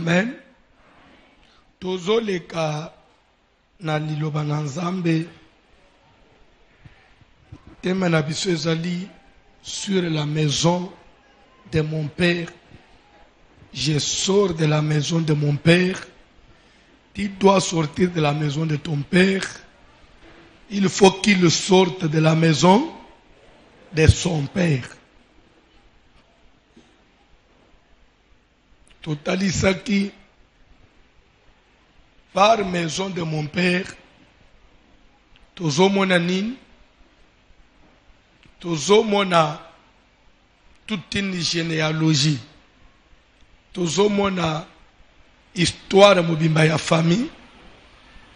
Amen. Tozoleka na liloba na Nzambe. Thème na biso ezali sur la maison de mon père. Je sors de la maison de mon père. Tu dois sortir de la maison de ton père. Il faut qu'il sorte de la maison de son père. Totalisaki par maison de mon père. Tozo mona nini. Tozo mona toute une généalogie. Tozo mona histoire mobimba ya famille.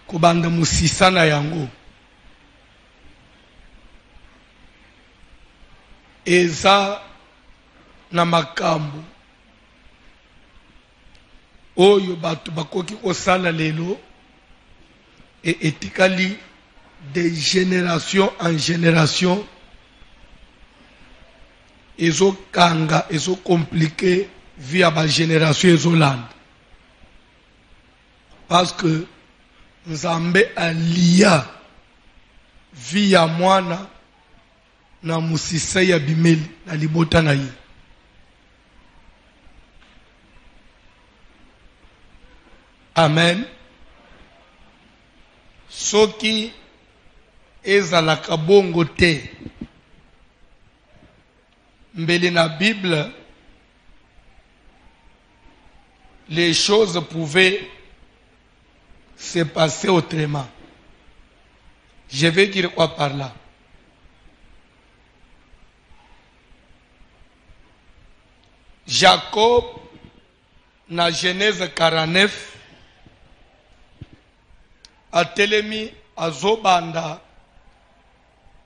Kubanda musisana yango. Eza na makambo. Oyo batu bakoki kosala lelo et etikali de génération en génération. Ezo kanga, ezo compliqué via ba génération ezolanda. Parce que Nzambe alia via mwana na musisa ya bimeli na libota na ye. Amen. Soki ezalaka bongo te. Mbele na Bible, les choses pouvaient se passer autrement. Je vais dire quoi par là? Jacob, na Genèse 49, atelemi azobanda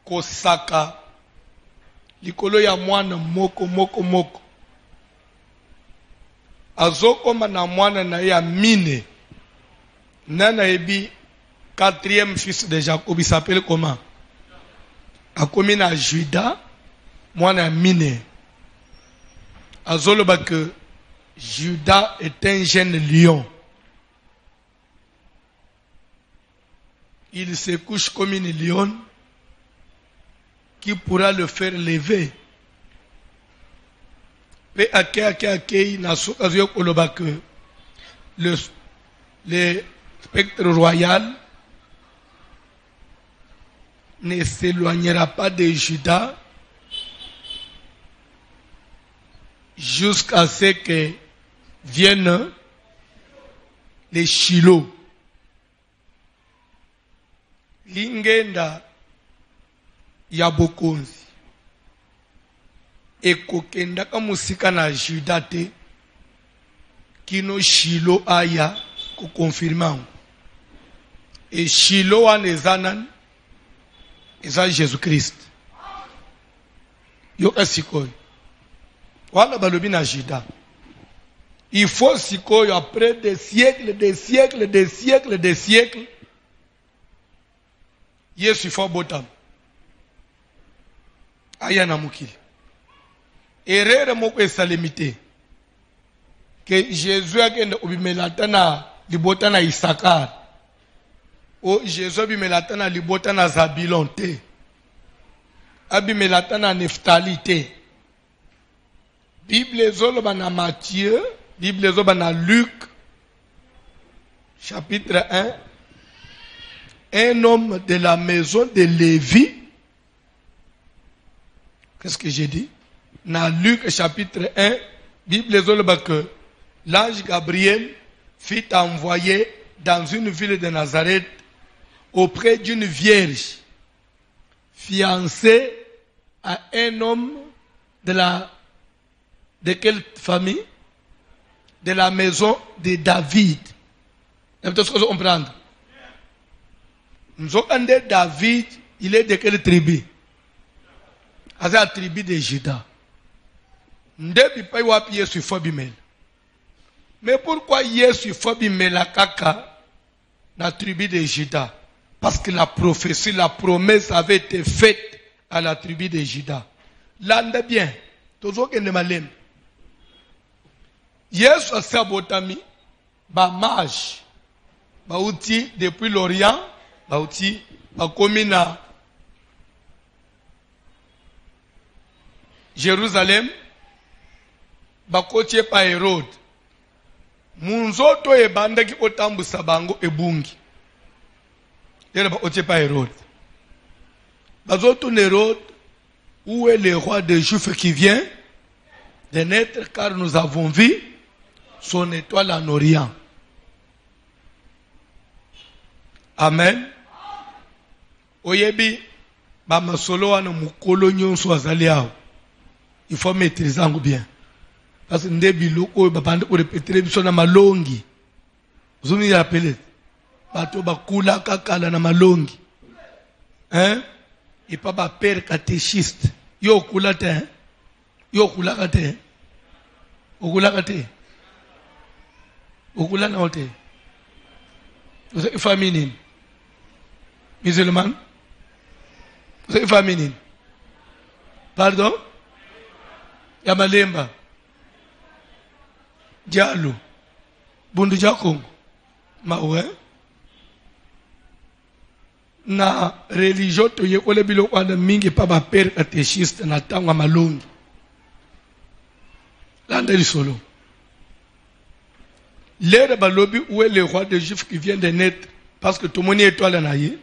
kosaka likolo ya mwana moko. Azokoma na mwana na ya mine. Nana ebi quatrième fils de Jacob, il s'appelle comment? Akomi na Juda, mwana mine. Azoloba que Juda est un jeune lion. Il se couche comme une lionne qui pourra le faire lever. Pe ake na sokazo koloba que le spectre royal ne s'éloignera pas de Juda jusqu'à ce que viennent les Shiloh. Lingenda ya bokonzi ekokenda kamusika na Juda te kino Shiloh aya ko confirmer. Et Shiloh wana ezanan eza Jésus-Christ. Yoka sikoyo wana balobi na Juda. Il faut sikoyo après des siècles Yesu faut botam. Aya na mukili. Erreur moko esalemite. Que Jésus akende obimelata na libota na Isakar. O Jésus abimelata na libota na Zabilon te. Abimelata na Neftali te. Bible zoloba na Matthieu, Bible zoloba na Luc chapitre 1. Un homme de la maison de Lévi. Qu'est-ce que j'ai dit? Dans Luc chapitre 1, Bible dit que l'ange Gabriel fut envoyé dans une ville de Nazareth auprès d'une vierge fiancée à un homme de quelle famille? De la maison de David. Est-ce que vous comprenez? David, il est de quelle tribu? C'est la tribu de Juda. Mais pourquoi Yesu fobimela kaka la tribu de Juda? Parce que la prophétie, la promesse avait été faite à la tribu de Juda. L'ande bien. Toujours que ne malem. Yesu asabotami mage bauti depuis l'Orient bauti bakomi na Jérusalem bakoti pa Herode munzoto ebandaki otambusa bango ebungi lelo bakoti pa Herode bazoto Hérode où est le roi des Juifs qui vient de naître car nous avons vu son étoile en Orient. Amen. Oyebi ba masolo wana mukolo nyonso azali awo. Il faut maîtriser bien. Parce que ndebi loko ba bande ko repeter biso na malongi. Vous me rappelez? Bato bakula kakala na malongi. Hein? Et pas ba père catéchiste. Yo kula te. Yo kula kate. Okula kate. Okula na ote. Vous êtes féminine. Musulman? Vous êtes féminine. Pardon? Yamalemba. Diallo. Bundu Jakongo. Mawe. Na religion to yekole biloko wana mingi pa ba père catéchiste na tanga malongi. Landa lisolo. L'air balobi où est le roi des Juifs qui vient de naître parce que tout le monde est étoile en aïe.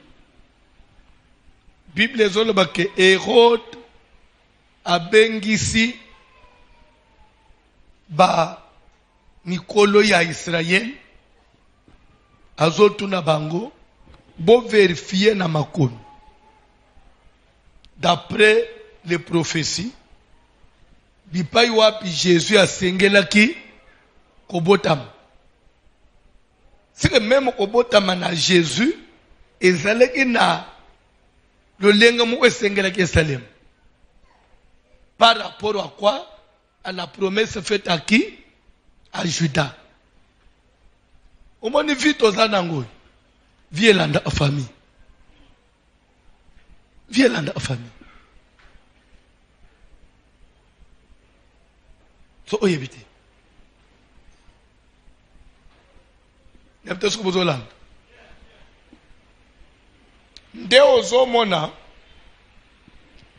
Bible zolo ba ke Hérode abengisi ba mikolo ya Israël azotuna bango bo vérifier na makomi. D'après les prophéties, bipai wapi Jésus a sengelaki kobotam. C'est que même kobotam na Jésus ezalaki na le lenga mo sengelaki Salem. Par rapport à quoi? À la promesse faite à qui? À Judas. Au moins vite aux anangoy. Vielanda a famille. Vielanda a famille. So oyebite. Yabte su bozoland. Ndeo zo mona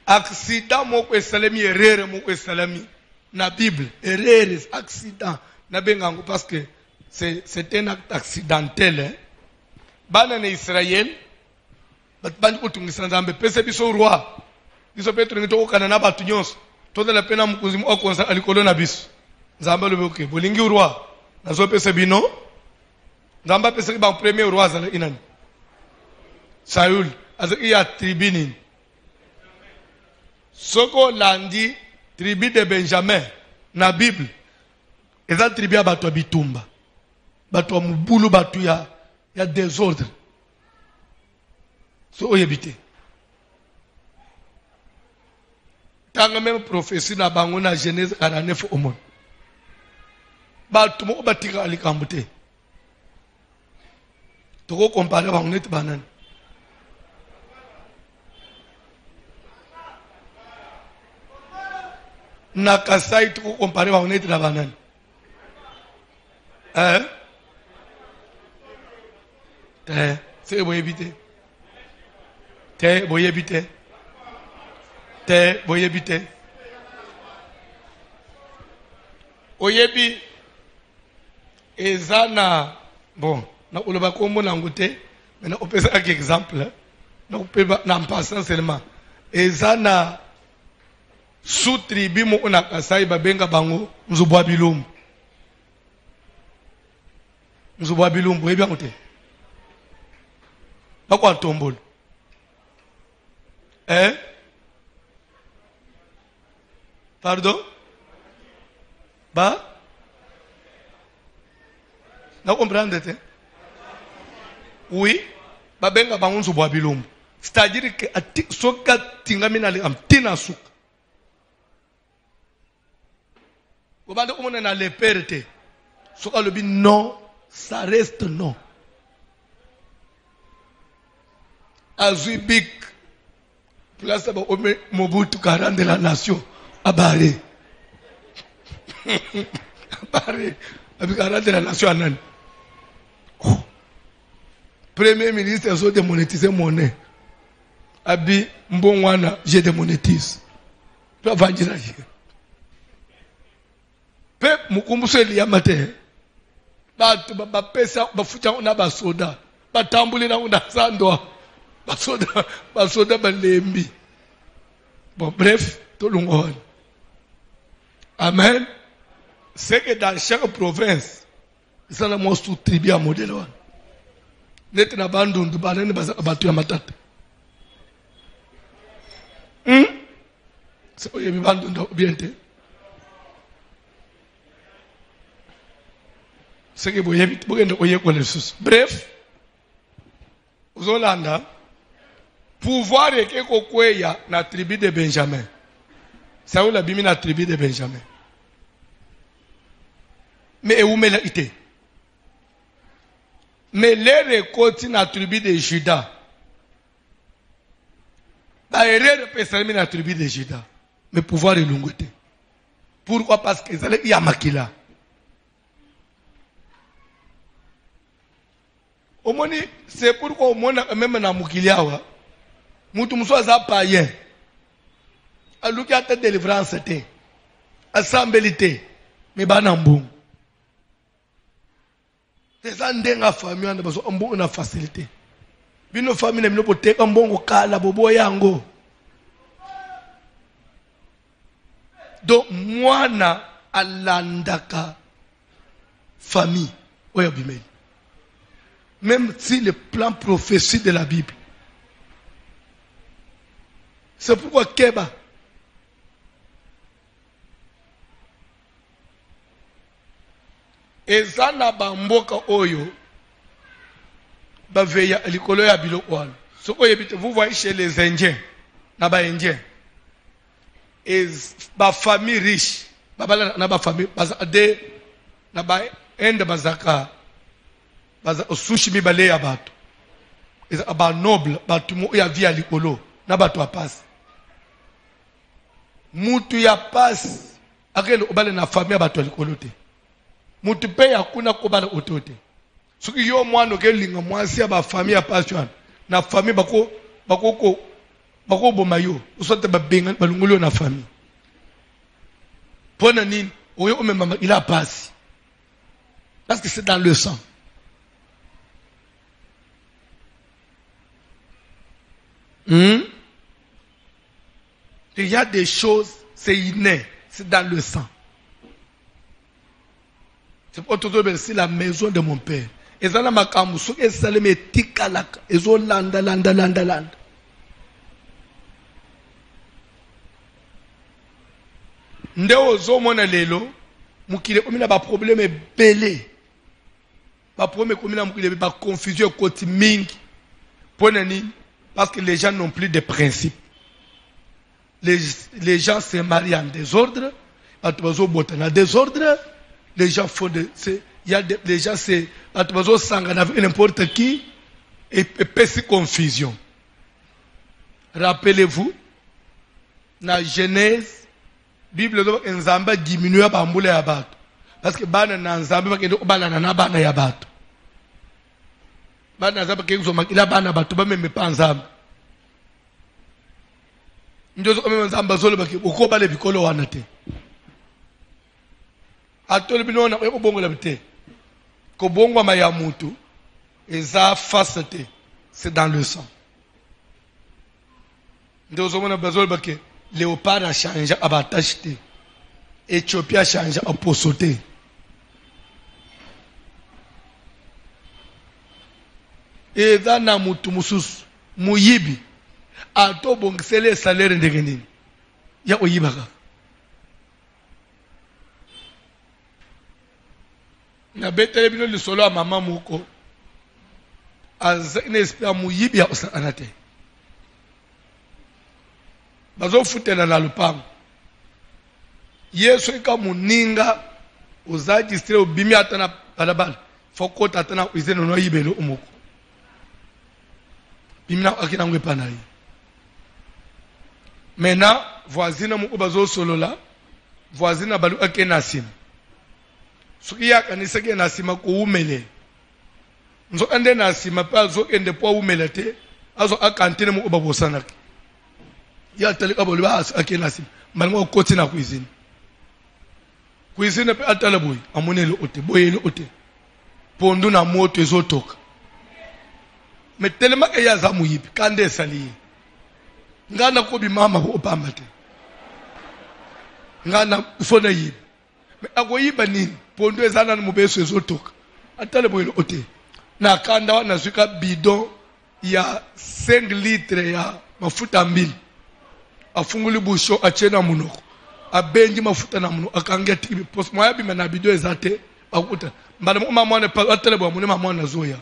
accident moko esalemi erreur moko esalemi na Bible. Erreur accident na bengango parce que c'est un acte accidentel. Hein? Bana na Israël batbandi kutungisa nzambe pese biso roi biso petro ngito kana na batu nyonso toza la pena mukuzimu okonza alikolo na biso nzambe lobe bolingi roi nazo pese bino nzamba pese ba premier roi za inani Saül azaki ya tribune soko landi tribu de Benjamin na Bible eza tribu ya batu bitumba batu mubulu batu ya désordre. So oyebite. Tanga même prophétie na bango na Genèse 49 au monde. Batu mo batika alikambute. Toko comparer bango net banane. Na Kasai toko comparer bango net na banane. Hein? C'est boyebite. Te boyebite. Te boyebite. Oyebi ezana bon na uloba kombo na ngute mais na opesa ak exemple na opeba na passant seulement ezana sous tribu mo na Kasai babenga bango Mzubwa Bilumbu. Mzubwa Bilumbu ebi ngote. Bakwa tombolo. Hein? Pardon? Ba? Na comprendre te? Oui. Babenga bangunzu bwa bilumbu. C'est-à-dire que soka tingami na am tina suka. Obande komona na le perte. Soka lobi non, ça reste non. Azubik place ba Mobutu garant de la nation abare abare garant de la nation anani Premier ministre a démonétisé monnaie. Abi mbongwana, je démonétise. Tu vas dire ça. Pep mukumbuswe liyamate. Ba pesa ba futa una ba soda. Ba tambuli na una sandwa. Ba soda ba lembi. Bon bref, tout le monde. Amen. C'est que dans chaque province, ça la mo sous tribu à modèle one. Net na bandundu banene batu ya matata. C'est oye mi bandundu biente. C'est que boye bogende oye ko lesus. Bref, uzolanda pouvoir ekeko kweya na tribu de Benjamin. Saoul a bimi na tribu de Benjamin. Mais où me l'a été? Mais les récoltes na tribu de Juda. Bah, erreur peut s'allumer na tribu de Juda. Mais pouvoir est longueté. Pourquoi? Parce que il y a Makila. Au moins, c'est pourquoi au moins même na Mukiliawa, mutu muswa za païen. A luki ata délivrance te. Assemblée mais banambung. C'est ça ndenga famille anda baso ambongo na facilité. Bino famille na minopo teka mbongo kala bobo yango. Donc mwana alandaka famille oya bimeli. Même si le plan prophétique de la Bible. C'est pourquoi Keba ezana bamboka oyo baveya likolo ya biloko wana. Soko yebite vous voyez chez les Indiens na ba Indiens et ba famille riche babala na ba famille bazade na ba ende bazaka baza osushi mibale ya bato ez aba noble batu mo ya via likolo na bato apasi mutu ya pasi akele obale na famille ya bato likolo te. Mutu pe hakuna kubala utote. Suki yo mwana kelinga mwasi ya ba famille ya passion. Na famille bako bomayo. Usote ba benga balungulio na famille. Pona nini? Oyo omema il a passé. Parce que c'est dans le sang. Il y a des choses, c'est inné, c'est dans le sang. C'est pour tout c'est la maison de mon père. Et ça, ma camusou, et ça, les métikalak, et ça, landa. Ndeo zo mona lelo, mukile komina ba problème belé. Ba problème komina mukile ba confusion côté mingi. Pona nini? Parce que les gens n'ont plus de principes. Les gens se marient en désordre, en désordre. Les gens font les gens c'est n'importe qui et pèse confusion. Rappelez-vous, dans la Genèse, Bible dit Nzamba diminue bambule ya bato. Parce que bana na Nzamba bakende bana na bana ya bato. Bana Nzamba kenzo makila bana bato ba meme pa Nzamba. Ndozo kome Nzamba zolo baki ukoba le bikolo wana te. Atole binona ko bongo la bite. Ko bongo ma ya mutu eza face te. C'est dans le sang. Ndozo mona bazolo baki léopard a changé à batachité. Éthiopie a changé à posoté. Et dans la mutumus, muyibi, a to bongisele salaire ndegeni. Ya oyibaka. Na betele bino lisolo a mama moko. Azine espère muyibi ya osanate. Bazo futela na lupango. Yesu ika muninga uzaji stile ubimi atana balabala. Fokota atana izeno no yibelo umoko. Bimina akina ngwe panayi. Maintenant, voisine mu bazo solola, voisine balu akena sim. Sukiya kanisa ke nasima ko umele. nzo ande na sima pa zo ende po umelete azo akantine mu obabosana ya tele ka bolo ba akena sima malmo koti na cuisine pe atala boy amonele ote boyele ote pondu na moto ezotoka metelema ke ya za muyipi kande sali ngana ko bi mama ko opamba te ngana ufona yibi me akoyiba nini pondu ezana mu beso ezotoka atala boyele ote na kanda wana zwika bidon ya 5 litres ya mafuta mbili afunguli busho achena munoko abenji mafuta na muno akangia tibi pos moya bi na bidon ezate akuta mbale mama mwana pa atala bo mwana mwana zoya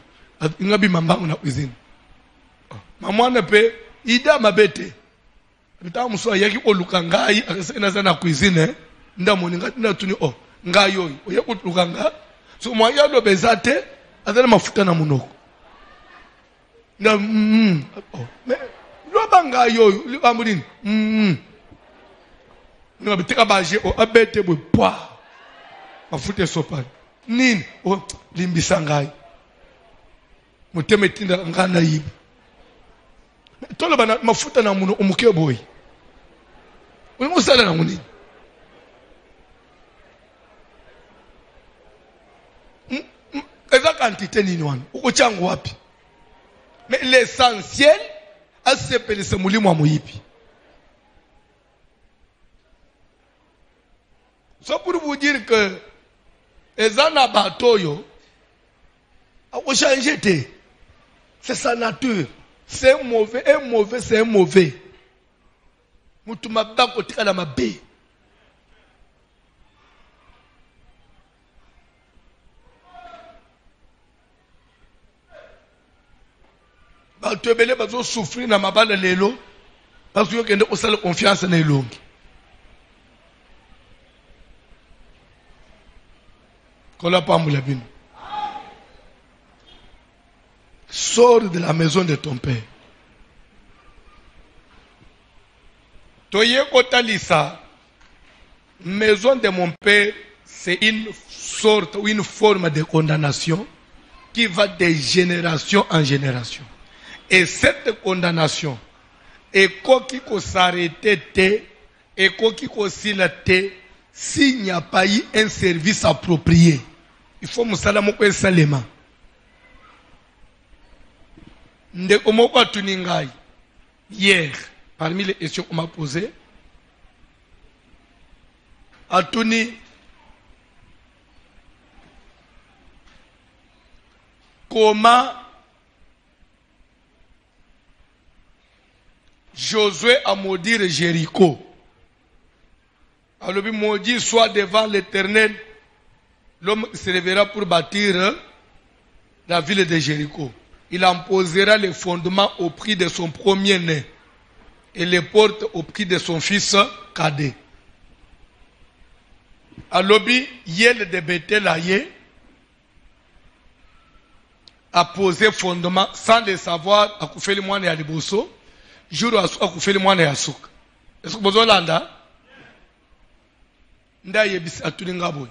ngabi mambangu na cuisine mamwana pe ida mabete bita muso yaki oluka ngai akasena sana cuisine ndamoni ngati natuni ngayo oya kutuluka nga so moya lo bezate azana mafuta na munoko na lo banga yo likambo nini no biteka baje abete bwe pwa mafuta sopa nini limbisa ngai muteme tinda ngana yibi tolo bana mafuta na muno umuke boy ulimusala na munini eza quantité nini wana ukuchangu wapi mais l'essentiel asepelise mulimo wa muyipi so pour vous dire que ezana batoyo akuchanger te c'est sa nature c'est un mauvais c'est un mauvais mutu mabako tikala mabe bato ebele bazo souffrir na mabala lelo parce que kende osala confiance na elongi kola pambula bino sors de la maison de ton père toye kotalisa maison de mon père c'est une sorte ou une forme de condamnation qui va de génération en génération. Et cette condamnation, et quoi qu'il s'arrête, et quoi qu'il s'il s'il n'y a pas eu un service approprié, il faut que salema. Hier, parmi les questions qu'on m'a posées, Atuni, comment Josué a maudit Jéricho. Alors, il maudit soit devant l'Éternel, l'homme se lèvera pour bâtir la ville de Jéricho. Il en posera les fondements au prix de son premier-né et les portes au prix de son fils cadet. Alors, Yel de Bethel a posé fondement sans le savoir à Koufeli Mwane et à Liboso. Jour à Koufeli Mwane et à Souk. Est-ce que vous avez l'anda? Nda yebisi atulinga boy.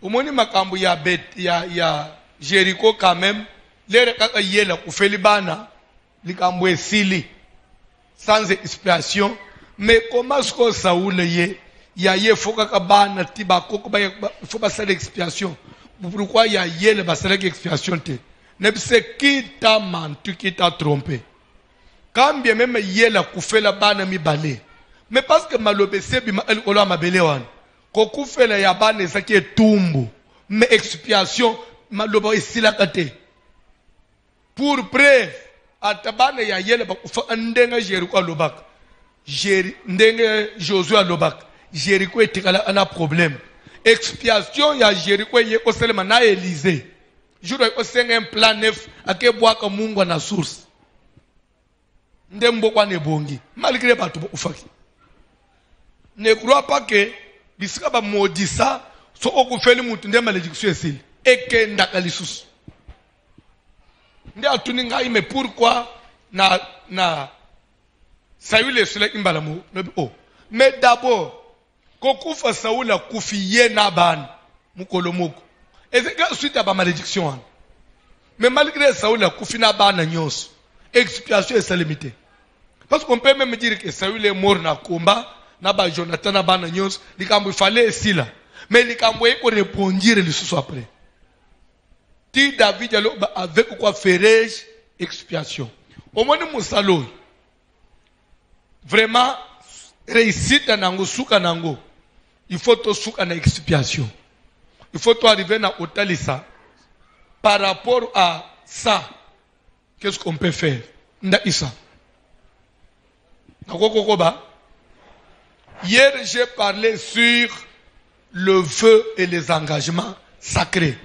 Omoni makambo ya Jéricho quand même. Lere kaka yela Koufeli bana likambo esili sans expiation. Mais comment est-ce que Saoul ye faut kaka bana tibako faut pas faire l'expiation. Pourquoi yele ba faire l'expiation te? C'est qui t'a menti, qui t'a trompé. Quand bien même yela Koufela bana mi balé. Mais parce que malobese bima el ola mabele wan. Ko Koufela ya bana saki tumbu. Mais expiation malobo isila kate. Pour preuve atabane ya yela ba kufa ndenga Jéricho alobak. Ndenga Josué alobak. Jéricho etikala ana problème. Expiation ya Jéricho ye ko selema na Élysée. Jour où c'est un plan neuf, à que boire comme mungo na source. Ndembo kwa nebongi. Malgré pas tout ufaki. Ne crois pas que bisika ba maudissa so okufeli mutu ndema malédiction esili. Eke ndakalisus. Nde atuninga mais pourquoi na Saül est sur imbalamu. Mais d'abord, kokufa Saül a kufiye na ban mukolomoko. Et c'est suite à ma malédiction. Mais malgré ça, on a koufina bana nyos. Expiation est limitée. Parce qu'on peut même dire que Saül est mort dans le combat, na Jonathan na bana nyos, il fallait ici là. Mais il faut répondre le sous après. Ti David avec quoi ferais expiation. Au moins Moussalo. Vraiment réussite nango souka nango. Il faut to souka na expiation. Il faut to arriver na otalisa. Par rapport à ça, qu'est-ce qu'on peut faire? Hier, j'ai parlé sur le vœu et les engagements sacrés.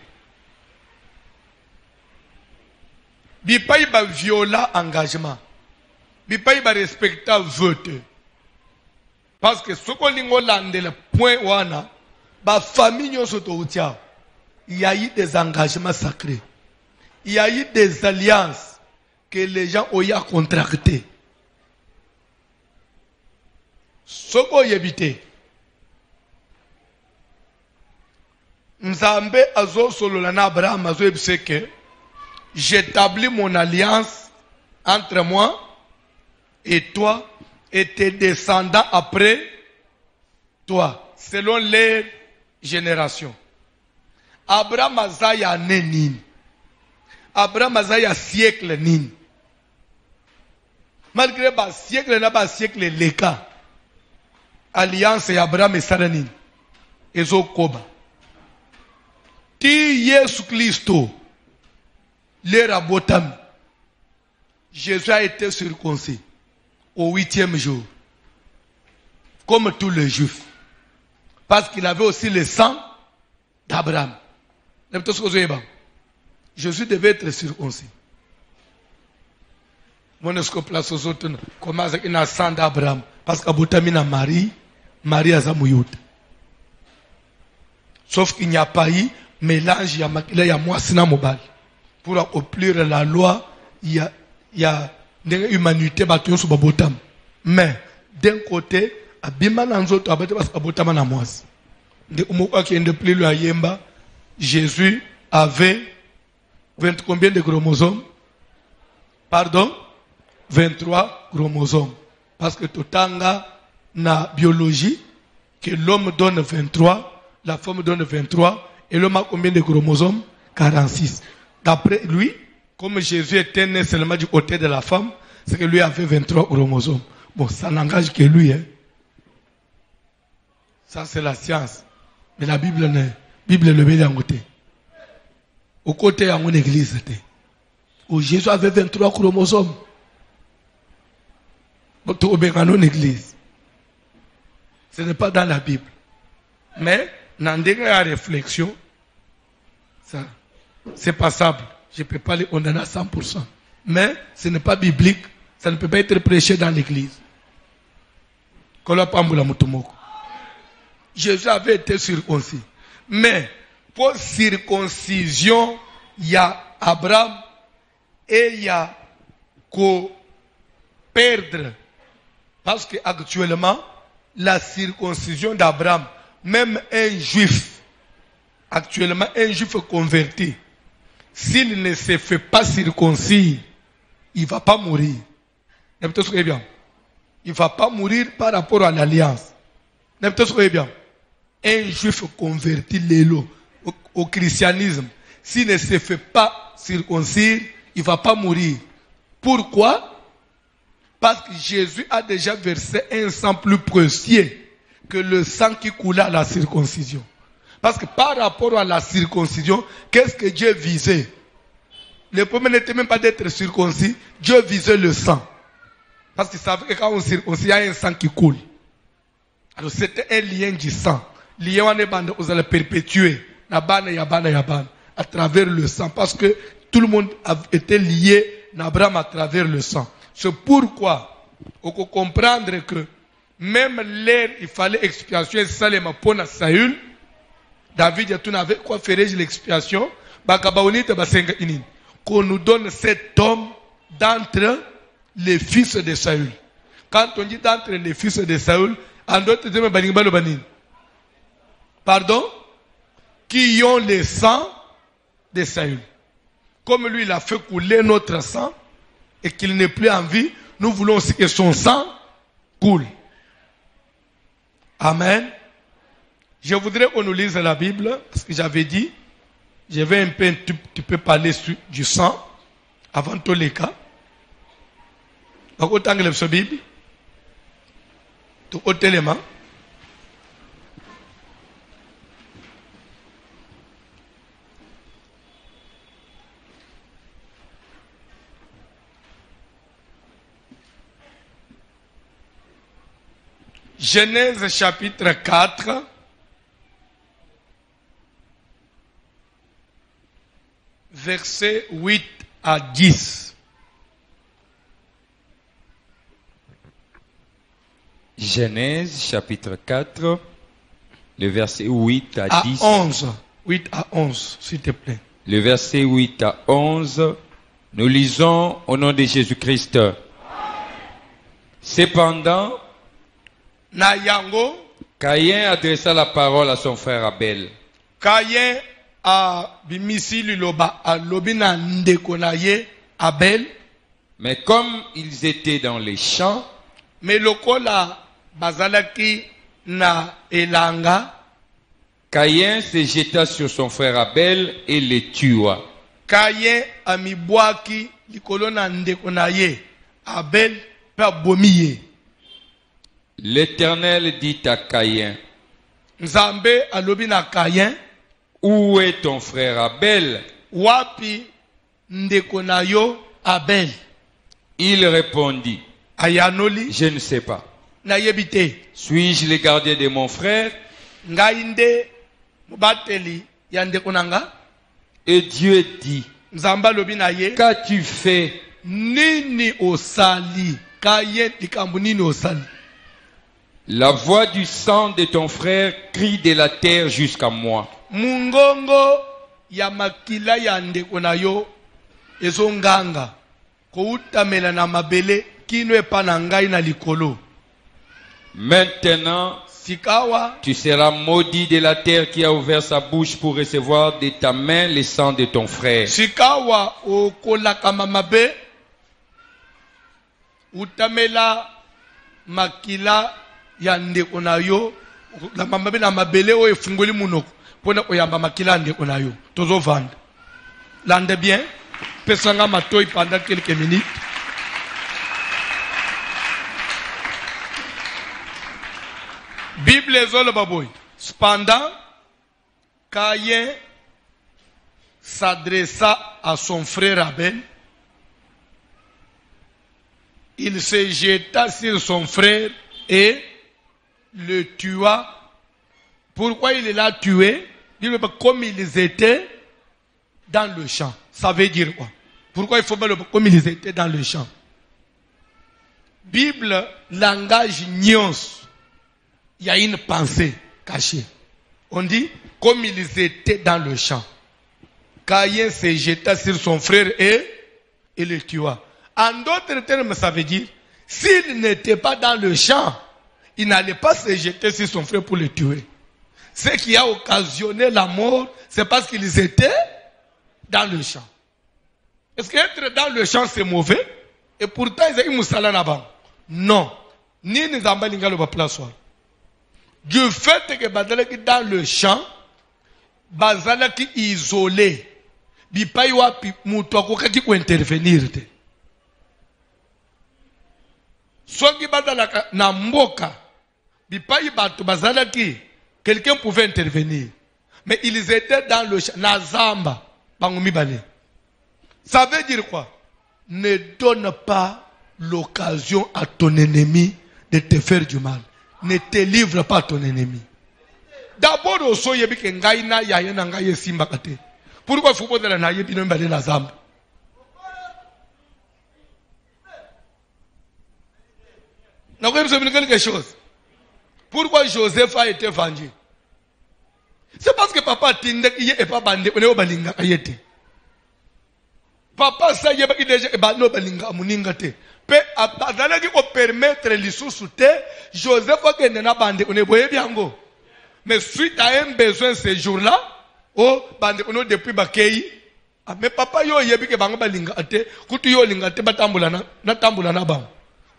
Bipa iba viola engagement. Bipa iba respecta vœu. Parce que ce qu'on lingo lande le point wana, ba famille nyoso to utia. Il y a eu des engagements sacrés. Il y a eu des alliances que les gens ont contractées. Ce qu'on y évité. Nzambe azo sololana Abraham azo ebseke. J'établis mon alliance entre moi et toi et tes descendants après toi, selon les générations. Abraham azaya nenin. Abraham azaya siècle nin. Malgré ba siècle na ba siècle leka. Alliance et Abraham et Saranin. Ezo koba. Ti Yesu Christo. L'era botam. Jésus a été circoncis au 8e jour. Comme tous les juifs. Parce qu'il avait aussi le sang d'Abraham. Jésus devait être circoncis. Mon esco place aux autres. Comment il a sang d'Abraham? Parce qu'Abotamina Marie, Marie a Zamouyot. Sauf qu'il n'y a pas eu mélange, il y a moi, Sinamobal. Pour accomplir la loi, il y a une humanité battue sur Babotam. Mais d'un côté, Abiman Anzoto abattu parce qu'Abotam en amoise. De plus le Ayemba, Jésus avait 20 combien de chromosomes? Pardon? 23 chromosomes. Parce que Totanga na biologie, que l'homme donne 23, la femme donne 23, et l'homme a combien de chromosomes? 46. D'après lui, comme Jésus était né seulement du côté de la femme, c'est que lui avait 23 chromosomes. Bon, ça n'engage que lui. Hein. Ça, c'est la science. Mais la Bible le met d'un côté. Au côté, il y a une église. Où Jésus avait 23 chromosomes. Une église. Ce n'est pas dans la Bible. Mais, dans des réflexions, ça, c'est passable. Je ne peux pas les condamner à 100%. Mais, ce n'est pas biblique. Ça ne peut pas être prêché dans l'église. Jésus avait été circoncis. Mais, pour circoncision, il y a Abraham et il y a qu'au perdre. Parce qu'actuellement, la circoncision d'Abraham, même un juif, actuellement un juif converti, s'il ne se fait pas circoncis, il ne va pas mourir. Il ne va pas mourir par rapport à l'alliance. Un juif converti au christianisme, s'il ne se fait pas circoncire, il ne va pas mourir. Pourquoi? Parce que Jésus a déjà versé un sang plus précieux que le sang qui coulait à la circoncision. Parce que par rapport à la circoncision, qu'est-ce que Dieu visait? Le premier n'était même pas d'être circoncis, Dieu visait le sang. Parce qu'il savait que quand on circoncis, il y a un sang qui coule. Alors c'était un lien du sang. Lien vous allez perpétuer à travers le sang. Parce que tout le monde a été lié à Abraham à travers le sang. C'est pourquoi on peut comprendre que même l'air, il fallait expiation, Salem pour Saül. David a tout avec quoi ferais-je l'expiation? Qu'on nous donne cet homme d'entre les fils de Saül. Quand on dit d'entre les fils de Saül, en d'autres termes, pardon? Qui ont le sang de Saül. comme lui il a fait couler notre sang et qu'il n'est plus en vie, nous voulons aussi que son sang coule. Amen. Je voudrais qu'on nous lise la Bible, parce que j'avais dit, je vais un peu, tu peux parler du sang, avant tous les cas. Donc, autant que la Bible, tout autre élément. Genèse chapitre 4, versets 8 à 10. Genèse chapitre 4, le verset 8 à 10. 11. 8 à 11, s'il te plaît. Le verset 8 à 11, nous lisons au nom de Jésus-Christ. Cependant, Caïn adressa la parole à son frère Abel. Caïn a bimisi liloba a lobina ndeko na ye Abel. Mais comme ils étaient dans les champs, mais lokola bazalaki na elanga, Caïn se jeta sur son frère Abel et le tua. Caïn amibwaki likolo na ndeko na ye Abel pe abomiye. L'Éternel dit à Caïn, Nzambe alobi na Caïn, où est ton frère Abel? Wapi ndeko na yo Abel? Il répondit, Ayanoli, je ne sais pas. na yebite. Suis-je le gardien de mon frère? Ngainde mubateli ya ndeko nanga. Et Dieu dit, Nzamba lobi na ye, qu'as-tu fait? nini osali? Caïn likambo nini osali? La voix du sang de ton frère crie de la terre jusqu'à moi. Mungongo ya makila ya ndeko na yo ezonganga koutamela na mabele kino epa na ngai na likolo. Maintenant, Sikawa tu seras maudit de la terre qui a ouvert sa bouche pour recevoir de ta main le sang de ton frère. Sikawa okolaka mamabe utamela makila ya ndeko na yo na mamabe na mabele o efungoli munoko pona oyamba makila ndeko na yo tozo vanda. Lande bien, pesanga matoi pendant quelques minutes. Bible ezolo baboy. Cependant, Caïn s'adressa à son frère Abel. Il se jeta sur son frère et le tua. Pourquoi il l'a tué? Comme ils étaient dans le champ. Ça veut dire quoi? Pourquoi il faut pas le comme ils étaient dans le champ? Bible, langage nyons. Il y a une pensée cachée. On dit comme ils étaient dans le champ. Caïn se jeta sur son frère et le tua. En d'autres termes, ça veut dire s'il n'était pas dans le champ, il n'allait pas se jeter sur son frère pour le tuer. Ce qui a occasionné la mort, c'est parce qu'ils étaient dans le champ. Est-ce qu'être dans le champ, c'est mauvais? Et pourtant, ils ont eu Moussala Nabang. Non. Ni Nizamba Lingalo Baplasoir. Du fait que Bazalaki dans le champ, Bazalaki isolé, Bipaiwa Moutouako qui peut intervenir. Soki Bazalaka Namboka, Bipai Batu Bazalaki, quelqu'un pouvait intervenir. Mais ils étaient dans le champ, Nazamba, Bangoumi Bale. Ça veut dire quoi? Ne donne pas l'occasion à ton ennemi de te faire du mal. Ne te livre pas à ton ennemi. D'abord, au soye bike ngaina ya yena ngaye simba kate. Pourquoi il faut pas de la naye bino mbale na zamba? N'a pas besoin de quelque chose. Pourquoi Joseph a été vendu? C'est parce que papa tinde qui est pas bandé, on est au balinga ayete. Papa ça y est déjà e bano balinga muninga te. Pe abazala qui ko permettre lisusu te, Joseph a kende na bande on est boye biango. Mais suite à un besoin ce jour-là, oh bande on depuis bakei Ah, mais papa yo yebi ke banga balinga ate, kutu yo linga ate batambula na tambula na bang.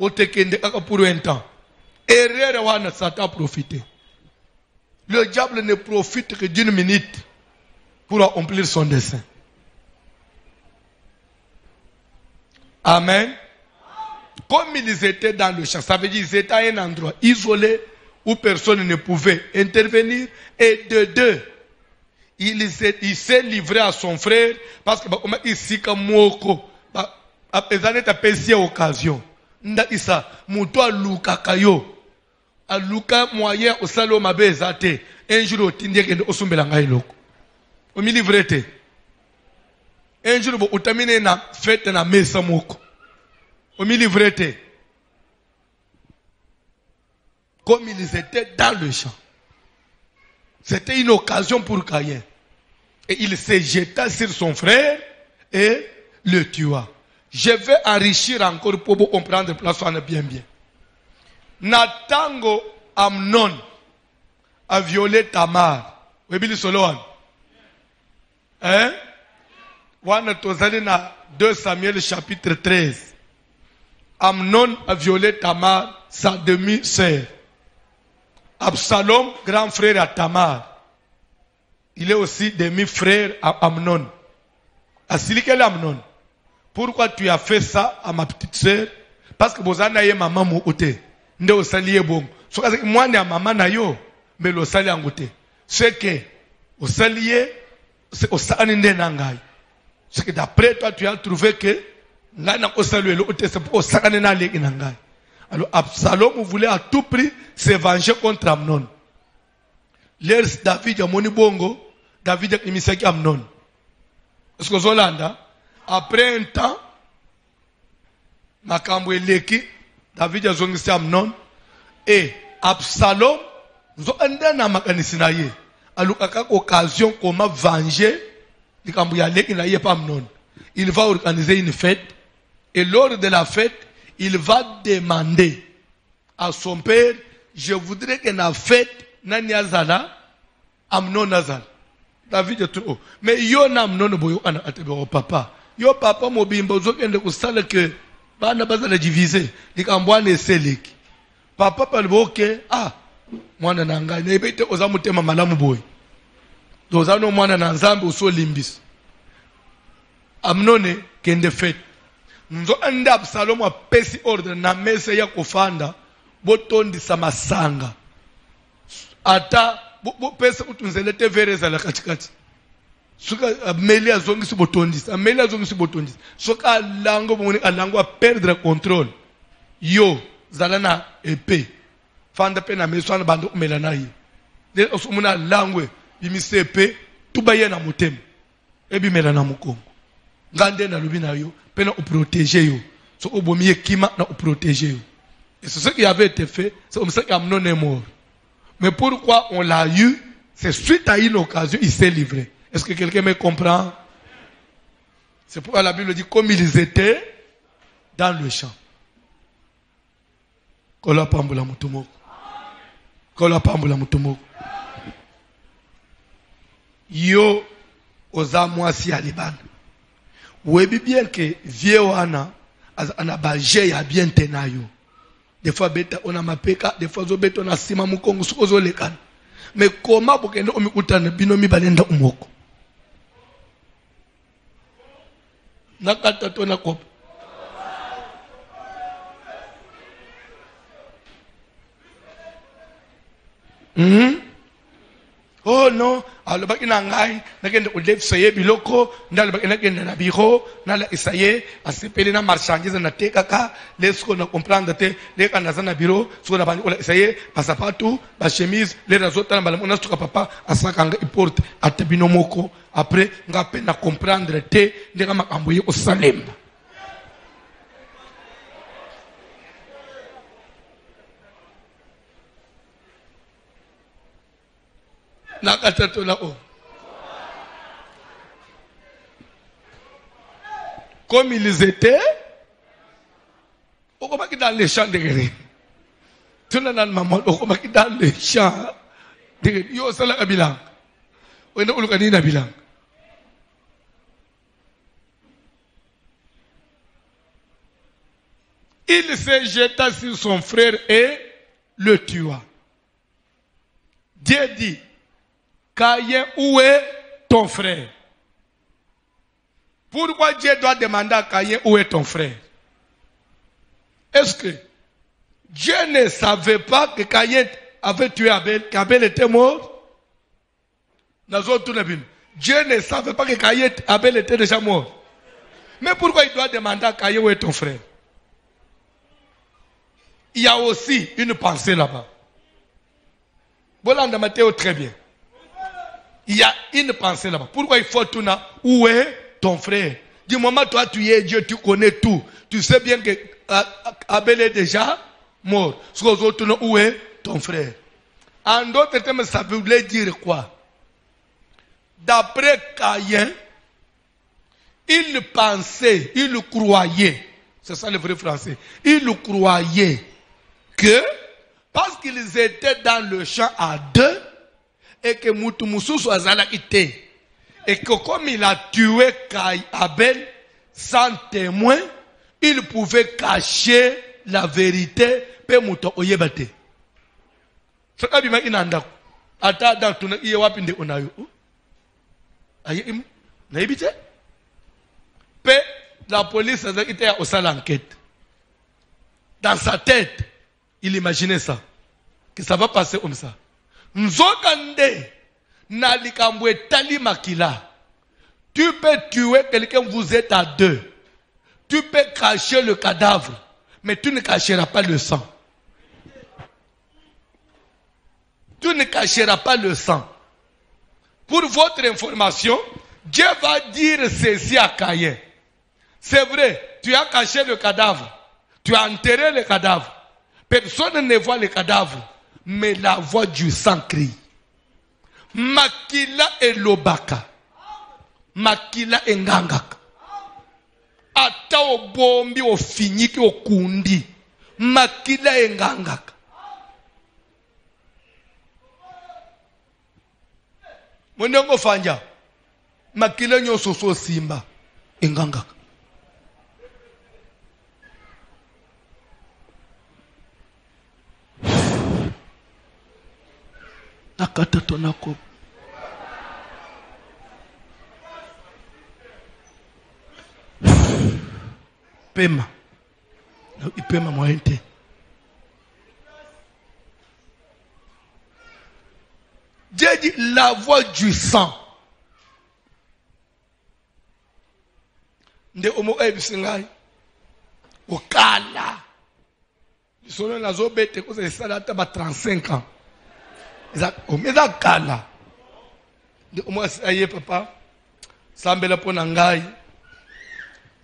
O tekende kaka pour un temps. Erreur wana Satan a profité. Le diable ne profite que d'une minute pour accomplir son dessein. Amen. Comme ils étaient dans le champ, ça veut dire qu'ils étaient à un endroit isolé où personne ne pouvait intervenir. Et de deux, il s'est livré à son frère parce que ici comme moko, apesane ta pesi occasion. Nda isa muto aluka kayo, aluka moyen au salon mabezate. Un jour au tindie kende osumbela ngai loko. Omi livrete. Un jour bo utamine na fête na mesa moko. Omi livrete. Comme ils étaient dans le champ. C'était une occasion pour Caïn. Et il se jeta sur son frère et le tua. Je vais enrichir encore pour vous comprendre place bien bien. Natango Amnon a violé Tamar. Vous avez dit hein? Wana tozali na 2 Samuel chapitre 13. Amnon a violé Tamar, sa demi-sœur. Absalom, grand frère à Tamar. Il est aussi demi-frère à Amnon. Asili quel Amnon? Pourquoi tu as fait ça à ma petite sœur? Parce que vous avez maman mo ote. Nde osaliye bon. So kaze moi ne maman na yo, mais lo sali angote. C'est que osaliye c'est osani nde nangai. C'est que d'après toi tu as trouvé que ngana osaluye lo ote c'est pour osakane na leki nangai. Alors Absalom voulait à tout prix se venger contre Amnon. L'ers David a moni bongo, David a imisaki Amnon. Est-ce que Zolanda, après un temps, makambo eleki, David a zongisi Amnon, et Absalom, zo anda na makanisi na ye. Alukaka occasion comment venger, likambo ya leki na ye pa Amnon. Il va organiser une fête, et lors de la fête, il va demander à son père, je voudrais que la fête, nani azala, Amnon azala. David est trop. Mais yo na Amnon boyo ana atebe papa. Yo papa mobimba zokende kusala que bana bazala diviser. Likambwane seleki. Papa palboke ah mwana nanga ne bete ozamutema malamu boy. Dozano mwana na nzambe uso limbis. Amnon kende fête. Nzo anda Absalom a pesi ordre na mesa ya kofanda botondisa masanga ata bo pesa utunzelete vereza la katikati suka meli azongisi botondisa meli azongisi botondisa soka lango moni alango a perdre contrôle yo zalana épée fanda pe na meswana bando umela na yi le osumuna langwe bimise épée tubaye na motema ebimela na mukongo ngande na lubina yo pena ou protéger yo so obomiye kima na ou protéger yo. Et c'est ce qui avait été fait, c'est comme ça qu'Amnon est mort. Mais pourquoi on l'a eu? C'est suite à une occasion, il s'est livré. Est-ce que quelqu'un me comprend? C'est pourquoi la Bible dit comme ils étaient dans le champ. Kola pambula mutumoko. Kola pambula mutumoko. Yo ozamwasi alibana. Webi bien que vieux wana ana baje ya bien tenayo. Des fois beta on a mapeka, des fois zo beta on a sima mukongo sukozo lekana. Mais comment bokende omikutana binomi balenda umoko? Nakata to na kopa. Oh non, alors baki na ngai nakende ulef saye biloko ndalo baki nakende na biro nala isaye asepele na marchandise na tekaka lesko na comprendre te le kana za na biro so na bani ola isaye passepartout ba chemise le razota na balamu na stuka papa asaka nga iporte atabino moko après nga pe na comprendre te ndeka makambo ye osalemba. Nakatato na o. Comme ils étaient, on va dans les champs de guerre. Tout le monde maman, on va dans les champs de guerre. Yo sala kabilang. On est au Lugani na bilang. il se jeta sur son frère et le tua. Dieu dit, Caïn, où est ton frère? Pourquoi Dieu doit demander à Caïn, où est ton frère? Est-ce que Dieu ne savait pas que Caïn avait tué Abel, qu'Abel était mort? Dieu ne savait pas que Abel était déjà mort. Mais pourquoi il doit demander à Caïn, où est ton frère? Il y a aussi une pensée là-bas. Voilà, on a Matthieu très bien. Il y a une pensée là-bas. Pourquoi il faut tout là? Où est ton frère? Du moment où toi tu es Dieu, tu connais tout. Tu sais bien que Abel est déjà mort. Où est ton frère? En d'autres termes, ça voulait dire quoi? D'après Caïn, il pensait, il croyait, c'est ça le vrai français, il croyait que parce qu'ils étaient dans le champ à deux et que Moutoumousou soit zalakité et que comme il a tué Abel sans témoin, il pouvait cacher la vérité pe Moutou Oyebate. C'est ça que inanda. Ata dans ton iewapinde onayo. Aye naibite. Pe la police était au salle d'enquête. Dans sa tête, il imaginait ça. Que ça va passer comme ça. Nzokande na likambwe tali makila. Tu peux tuer quelqu'un, vous êtes à deux. Tu peux cacher le cadavre, mais tu ne cacheras pas le sang. Tu ne cacheras pas le sang. Pour votre information, Dieu va dire ceci à Caïn. C'est vrai, tu as caché le cadavre. Tu as enterré le cadavre. Personne ne voit le cadavre. Mais la voix du sang crie. Makila et lobaka. Makila et ngangaka. Ata obombi ofinyiki okundi. Makila et ngangaka. Mwenongo fanja. Makila nyoso so simba. Engangaka. Nakata tonako. Pema. Ipema moyente. Dieu dit la voix du sang. Nde omo ebisingai. Okala. Isono nazo bete ko se sala ta ba 35 ans. Omeza kala. Nde omo aye papa. Sambela pona ngai.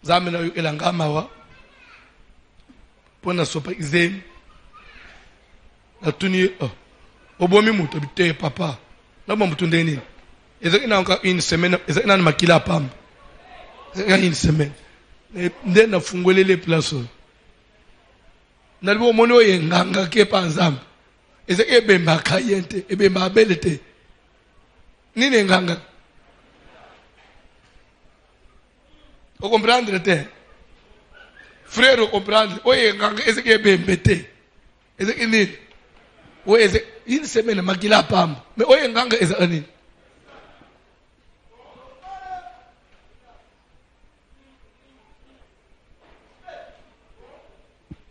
Zamena yu elangama wa. Pona sopa izeni. Natuni obomi muto bite papa. Nabo mutu ndeni. Eza ina encore une semaine, eza ina makila pamba. Eza une semaine. Nde na fungolele place. Nalibo mono yenganga ke panzamba. Eza ebemba kayente, ebemba abelete. Nini nganga? Vous comprenez? Frère, vous comprenez? Oye nganga eza ebembete. Eza nini? Oye eza une semaine makila pamba. Mais oye nganga eza nini?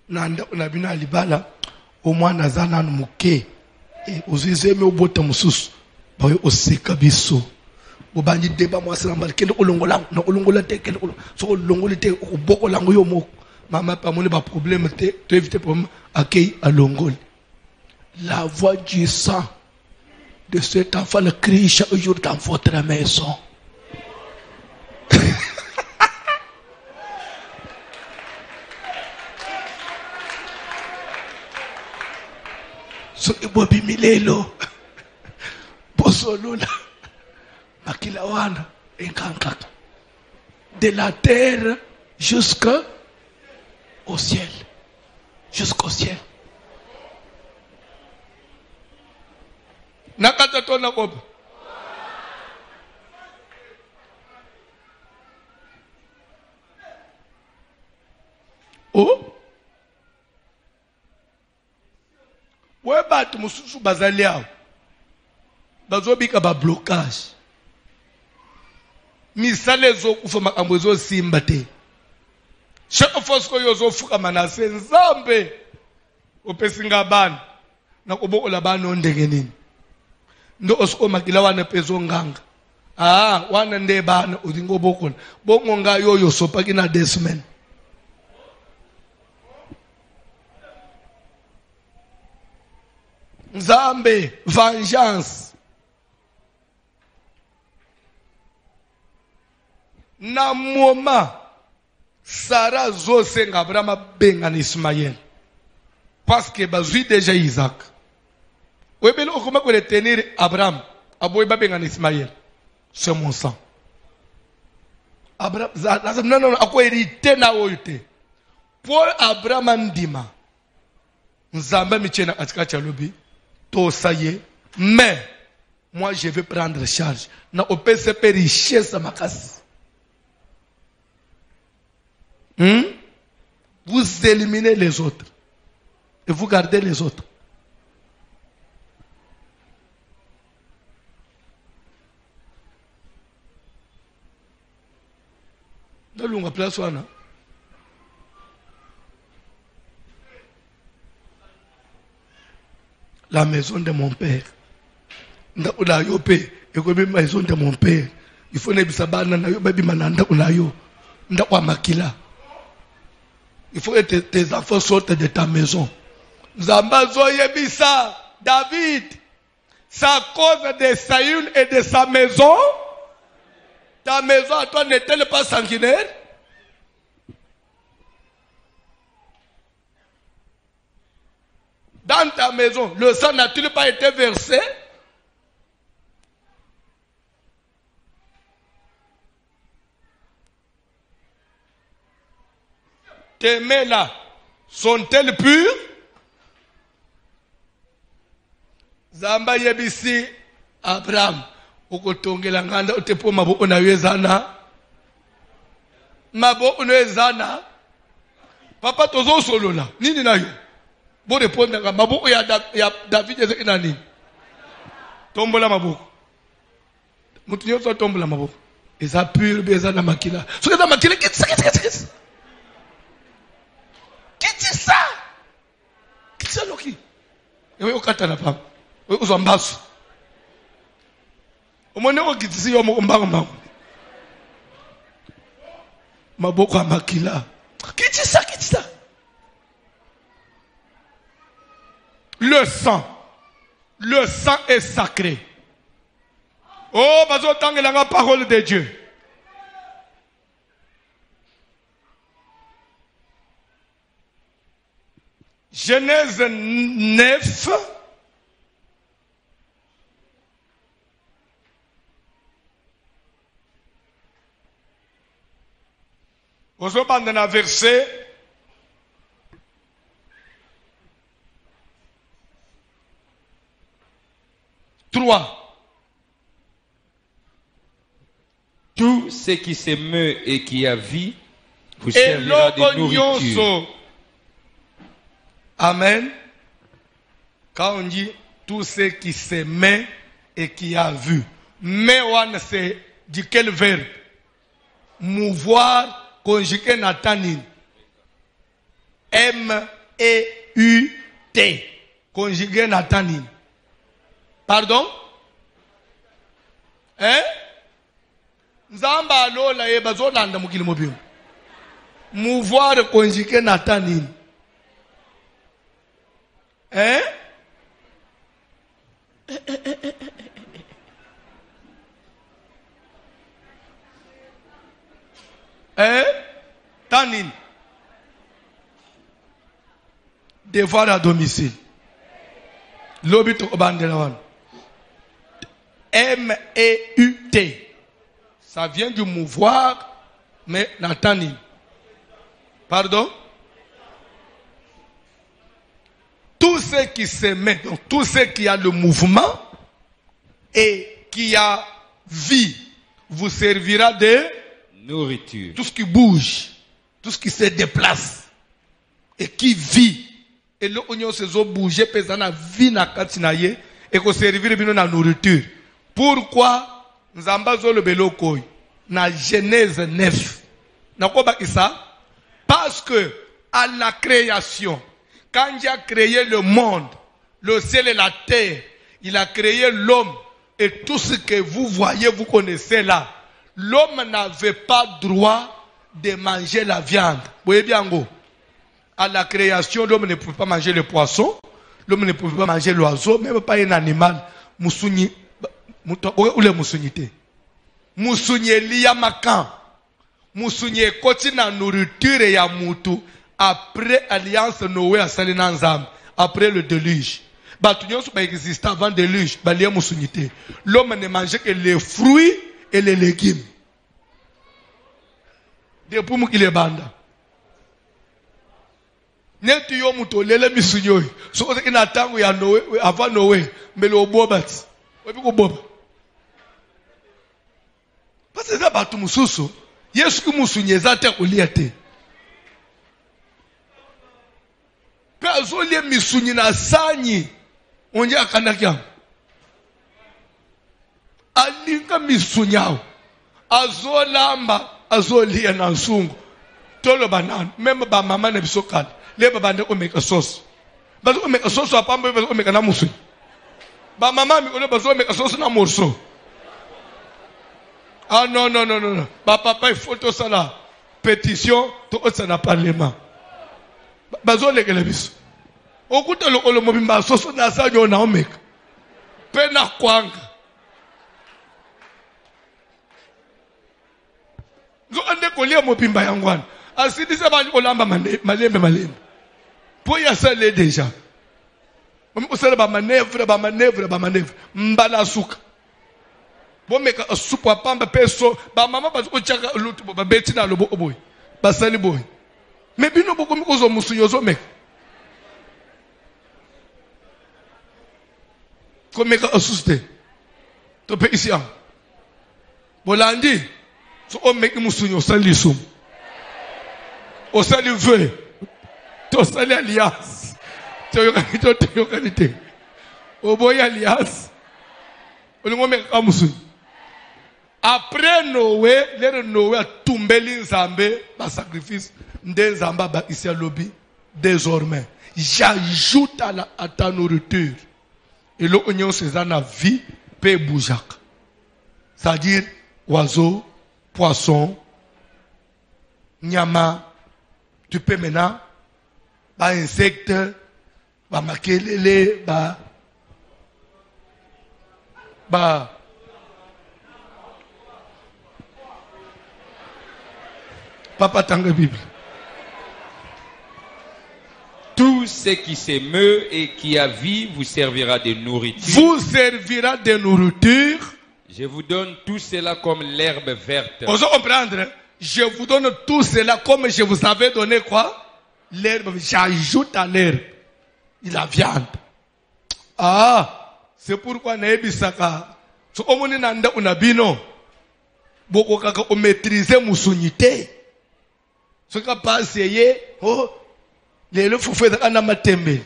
Nanda unabina libala omwana zana muke uzizeme obota mususu bawe oseka biso obandi deba mwasira mbali kende olongola na olongola te kende so olongoli te oboko lango yo moko mama pa moni ba problème te to éviter problème accueil à longoli. La voix du sang de cet enfant le crie chaque jour dans votre maison. So ibobi milelo bosolula makilawana enkankaka de la terre jusqu'au ciel, jusqu'au ciel. Nakata tona koba oh bato mususu bazali awo bazobika ba blocage misala ezokufa makambo ezosimba te chaque fois que yozofukama na se nzambe opesinga bana na kubokola bana ondenge nini ndo osikomakila wana pezo nganga wana nde bana udingo bokola bongo nga yoyo sopaki na desmen nzambe vengeance na moma Sarah zosenga Abraham benga na Ismaël parce que bazui déjà Isaac webele okoma ko retenir Abraham aboy ba benga na Ismaël c'est mon sang Abraham non ako hérité na oyute pour Abraham ndima nzamba michena katika chalobi to saye mais moi je vais prendre charge na OPCP richesse makasi. Vous éliminez les autres et vous gardez les autres. Dans place wana la maison de mon père. Ndakula yo pe ekobi maison de mon père. Il faut ne bisabana na yo baby mananda kuna yo. Ndakwa makila. Il faut que tes enfants sortent de ta maison. Zambazo yebisa David, c'est à cause de Saül et de sa maison. Ta maison à toi n'est-elle pas sanguinaire? Dans ta maison, le sang n'a-t-il pas été versé? Tes mains là, sont-elles pures? Zamba yebisi Abraham, okotongela nganda otepo maboko na yezana. Maboko na yezana. Papa tozo solola, nini na yo? Bo répondre nga maboko ya David ezeki na nini? Tombola maboko. Mutu nyoso tombola maboko. Eza pure beza na makila. Soki na makila kitsa. Kitisa. Kitisa loki. Ewe okata na pam. Ewe uzambasu. Omone ko kitisi yo mo mbango. Maboko ya makila. Kitisa. Le sang est sacré. Oh, bazo tangela la parole de Dieu. Genèse 9. Vous avez un verset. Tout ce qui se meut et qui a vie vous servira de nourriture. Amen. Quand on dit tout ce qui se met et qui a vu. Mais on c'est du quel verbe? Mouvoir conjugué natanin. M-E-U-T. Conjugué natanin. Pardon? Hein? Nzamba lola yeba zolanda mukili mobio. Mouvoir conjugué natanin. Hein? Tanin. Devoir à domicile. L'obito obandelawan. M-E-U-T. Ça vient du mouvoir, mais natanin. Pardon? Tout ce qui se met, donc tout ce qui a le mouvement et qui a vie, vous servira de nourriture. Tout ce qui bouge, tout ce qui se déplace et qui vit et le oignon se zo bouger pesana vie na katinaye et ko servir bino na nourriture. Pourquoi nzamba zo le beloko na Genèse 9 na ko ba isa parce que à la création quand Dieu a créé le monde, le ciel et la terre, il a créé l'homme et tout ce que vous voyez, vous connaissez là. L'homme n'avait pas droit de manger la viande. Vous voyez bien, à la création, l'homme ne pouvait pas manger le poisson, l'homme ne pouvait pas manger l'oiseau, même pas un animal. Moussouni, où est moussounité? Moussouni liya makan. Moussouni koti na nourriture ya mutu. Après alliance Noé à Salinanzam, après le déluge. Batunion existait avant le déluge, l'homme ne mangeait que les fruits et les légumes. Depuis qu'il est banda. Netu yo muto lele misunyoy. So ko ina tangu ya Noé avant Noé, mais le bobat. Obi ko boba. Parce que ça batu mususu, Yesu ki musunyeza te uliete. Azolie misunyi na sanyi onje akanakia alinga misunyao azolamba azolia na nsungu tolo banana même ba mama na bisokala le baba nde omeka sauce bazo omeka sauce apamba bazo omeka na musu ba mama mi ole bazo omeka sauce na morceau. Ah non ba papa il faut to sala pétition to osana parlement bazo lekele biso okuta lokolo mobimba soso na sanyo na omeka pena kwanga zo ande kolia mobimba yangwana asidisa bani olamba malembe po ya sale déjà on sala ba manœuvre mbala suka bomeka asupu apamba peso ba mama bazo ochaka lutu ba beti na lobo oboy basali boy. Mais bino boko mikozo musunyo zo mek. Komeka asuste. To pe isi am. Bolandi. So o mek musunyo sali sum. O sali ve. To sali alliance. To yo kanite. O boy alliance. O ngo mek amusun. Après Noé, les Noé a tombé l'inzambé, par sacrifice, n'zamba ba ici à lobby. Désormais, j'ajoute à ta nourriture. Et l'oignon c'est dans la vie, paix boujak. C'est-à-dire, oiseau, poisson, nyama, tu peux maintenant, ba insectes, ba makelele, Papa Tanga Bible. Tout ce qui se meut et qui a vie vous servira de nourriture. Vous servira de nourriture. Je vous donne tout cela comme l'herbe verte. Vous comprendre? Je vous donne tout cela comme je vous avais donné quoi? L'herbe. J'ajoute à l'herbe la viande. Ah, c'est pourquoi Nebisaka. So omoni nanda unabino. Boko kaka o maîtriser musunyite. Ce qui passe oh les le faut faire un amatembe.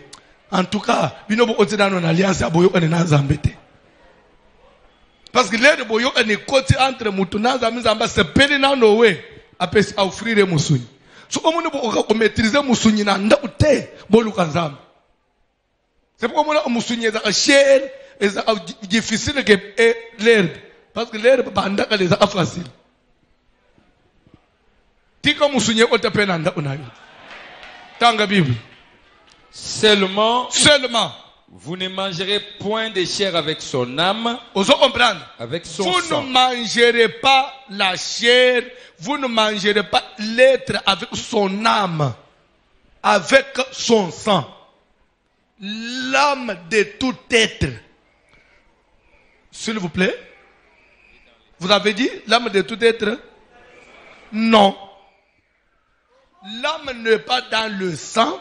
En tout cas, bino bo otina non alliance aboyo na nzambete. Parce que les boyo ne côté entre mutu na nzamba se pele na nowe apesi a offrir musunyi. So omoni bo o maîtriser musunyi na nda ute boluka nzamba. C'est pourquoi on musunyi za cher et difficile que l'herbe parce que l'herbe bandaka les a facile. Tika musunye otapena unayo. Tanga Bible. Seulement, Vous ne mangerez point de chair avec son âme. Vous comprendre? Avec son vous sang. ne mangerez pas la chair, vous ne mangerez pas l'être avec son âme, avec son sang. L'âme de tout être. S'il vous plaît. Vous avez dit l'âme de tout être? Non. L'âme n'est pas dans le sang,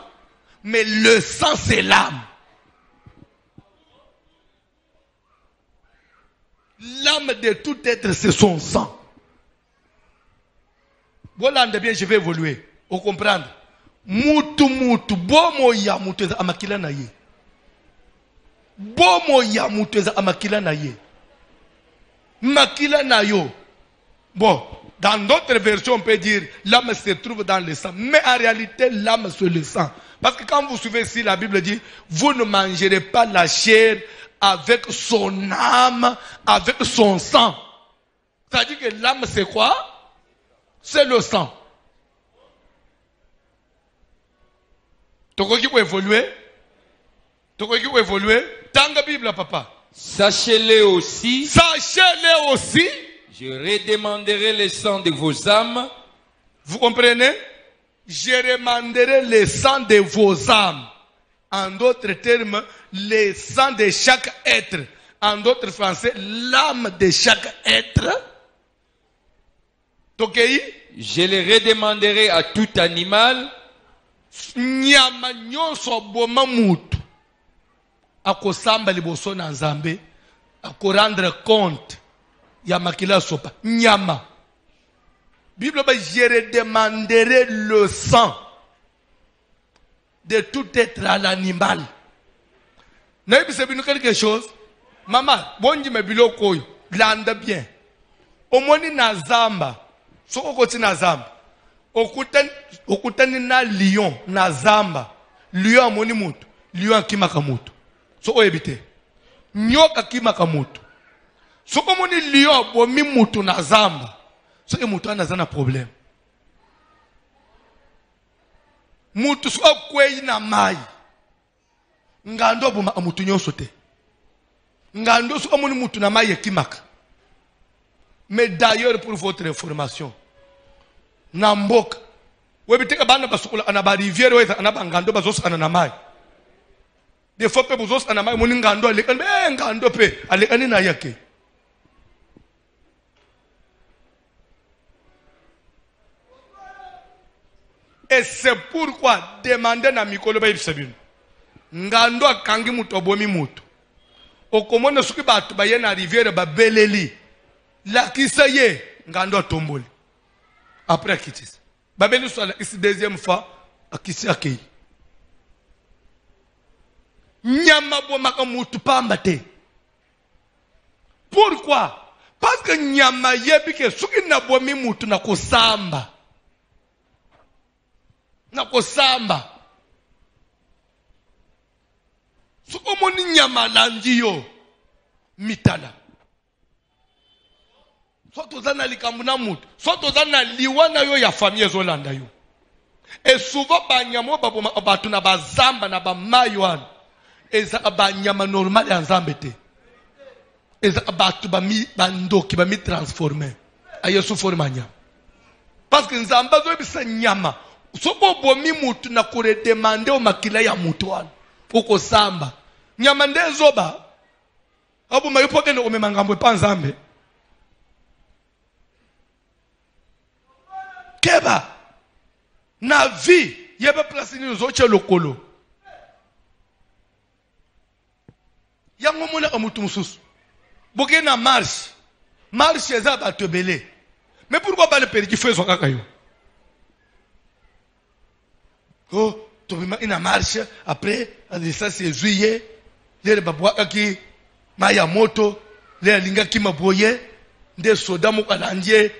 mais le sang c'est l'âme. L'âme de tout être c'est son sang. Voilà, bien, je vais évoluer. Vous comprenez? mutu bomo ya mutu eza amakila na ye. Bomo ya mutu eza amakila na ye. Makila na yo. Bon, dans d'autres versions on peut dire l'âme se trouve dans le sang, mais en réalité l'âme c'est le sang. Parce que quand vous suivez ici, la Bible dit vous ne mangerez pas la chair avec son âme, avec son sang. C'est-à-dire que l'âme c'est quoi? C'est le sang. Toko qui peut évoluer? Toko qui peut évoluer? Tanga Bible, papa. Sachez-le aussi. Sachez-le aussi. Je redemanderai le sang de vos âmes. Vous comprenez? Je redemanderai le sang de vos âmes. En d'autres termes, le sang de chaque être. En d'autres français, l'âme de chaque être. Tokei? Je le redemanderai à tout animal. Nyama nyonso boma mutu akosamba liboso na Nzambe akorendre compte ya makila sopa nyama. Bible ba je redemanderai le sang de tout être à l'animal. Naïbi c'est bien quelque chose. Maman, bonji me biloko yo landa bien. Omoni na zamba. Soko koti na zamba. Okutani na lion na zamba. Lion amoni mutu. Lion akimaka mutu. Soko ebite. Nyoka akimaka mutu. Soko moni lion abomi mutu na zamba. Soko mutu anazana problème. Mutu soko kwei na mai. Ngando boma mutu nyonso te. Ngando soko moni mutu na mai ekimaka. Mais d'ailleurs pour votre information, Namboka, webiteka bana basukula anaba rivière weza anaba ngando bazos ananamai. Des fois pe bazos anamai moni ngando alekani ngando pe alekani na yake. Et c'est pourquoi demander na mikolo ba ibisabino. Ngando akangi mutu obomi mutu. Okomona suki batu baye na rivière ba beleli. La kisaye ngando tomboli. Après akitis. Babeli soit ici deuxième fois akisi akei. Nyama bomaka mutu pamba te. Pourquoi? Parce que nyama yebike suki na bomi mutu na kosamba. Na kosamba. Suko moni nyama landiyo mitala. Soit aux ana likamuna mutu, soit aux ana liwana yo ya famille zolanda yo. Et souvent banyamo batu na bazamba na bamayoan. Eza banyama normal ya nzambe te. Eza batu bandoki bami transformer. Ayesu forma nyama. Parce que nzamba zo bisa nyama. Soko bomi mutu na kure demande o makila ya mutu wana. Oko samba. Nyama ndezoba. Abu mayupoke no omemangambwe pa nzambe. Keba na vie yeba place ni zoche lokolo yango mona amutu mususu boke na marche eza batebele mais pourquoi pas le perdu fait kaka yo oh to bima ina marche après ça c'est juillet les babwa ki maya moto les linga ki maboye nde soda mo kalandie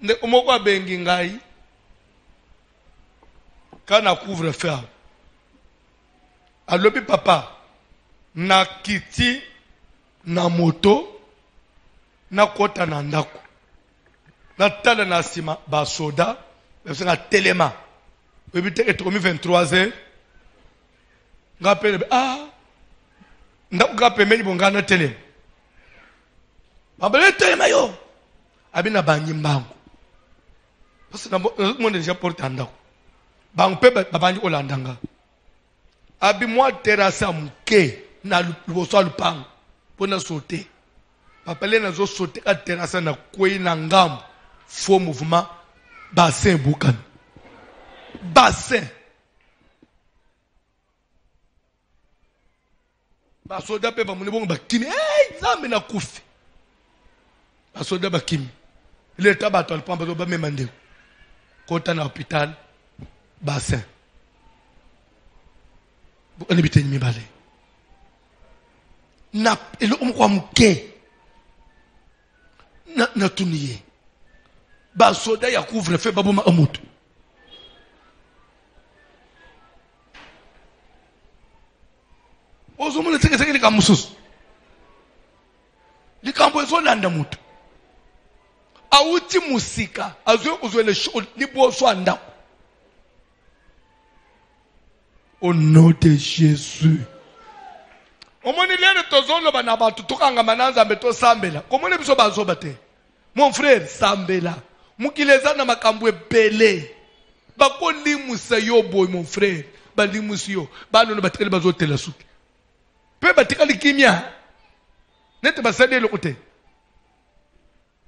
ne omokwa bengi ngai kana couvre feu alobi papa na kiti na moto na kota na ndako na tala na sima ba soda na telema ebite etomi 23h ngapele ndako ngapemeli bongana telema babele telema yo abina banyimbango. Parce que nous déjà porté en dehors. Bang pe babanyi olandanga. Abi moi terrasse amke na luboso lupang pona sauter. Papele na zo sauter à terrasse na kwei na ngam. Faux mouvement bassin bukan. Bassin. Basoda pe ba munibongo bakimi. Hey, zambe na kufi. Basoda bakimi. Le tabato alpamba zo ba memande. kota na hôpital bassin bukani biteni mibale na elo omkwa muke na tuniye ba soda ya couvre feu babuma amutu ozomona tseketse ile kamususu likambo ezolanda mutu auti musika azwe uzwele liboso anda au nom de Jésus. Omoni lene tozolo bana batu tukanga mananza mbeto sambela komone biso bazoba te mon frère sambela mukileza na makambo ebele bakolimusa yo boy mon frère balimusi yo bano batikali bazotela suki pe batikali kimia nete basade le côté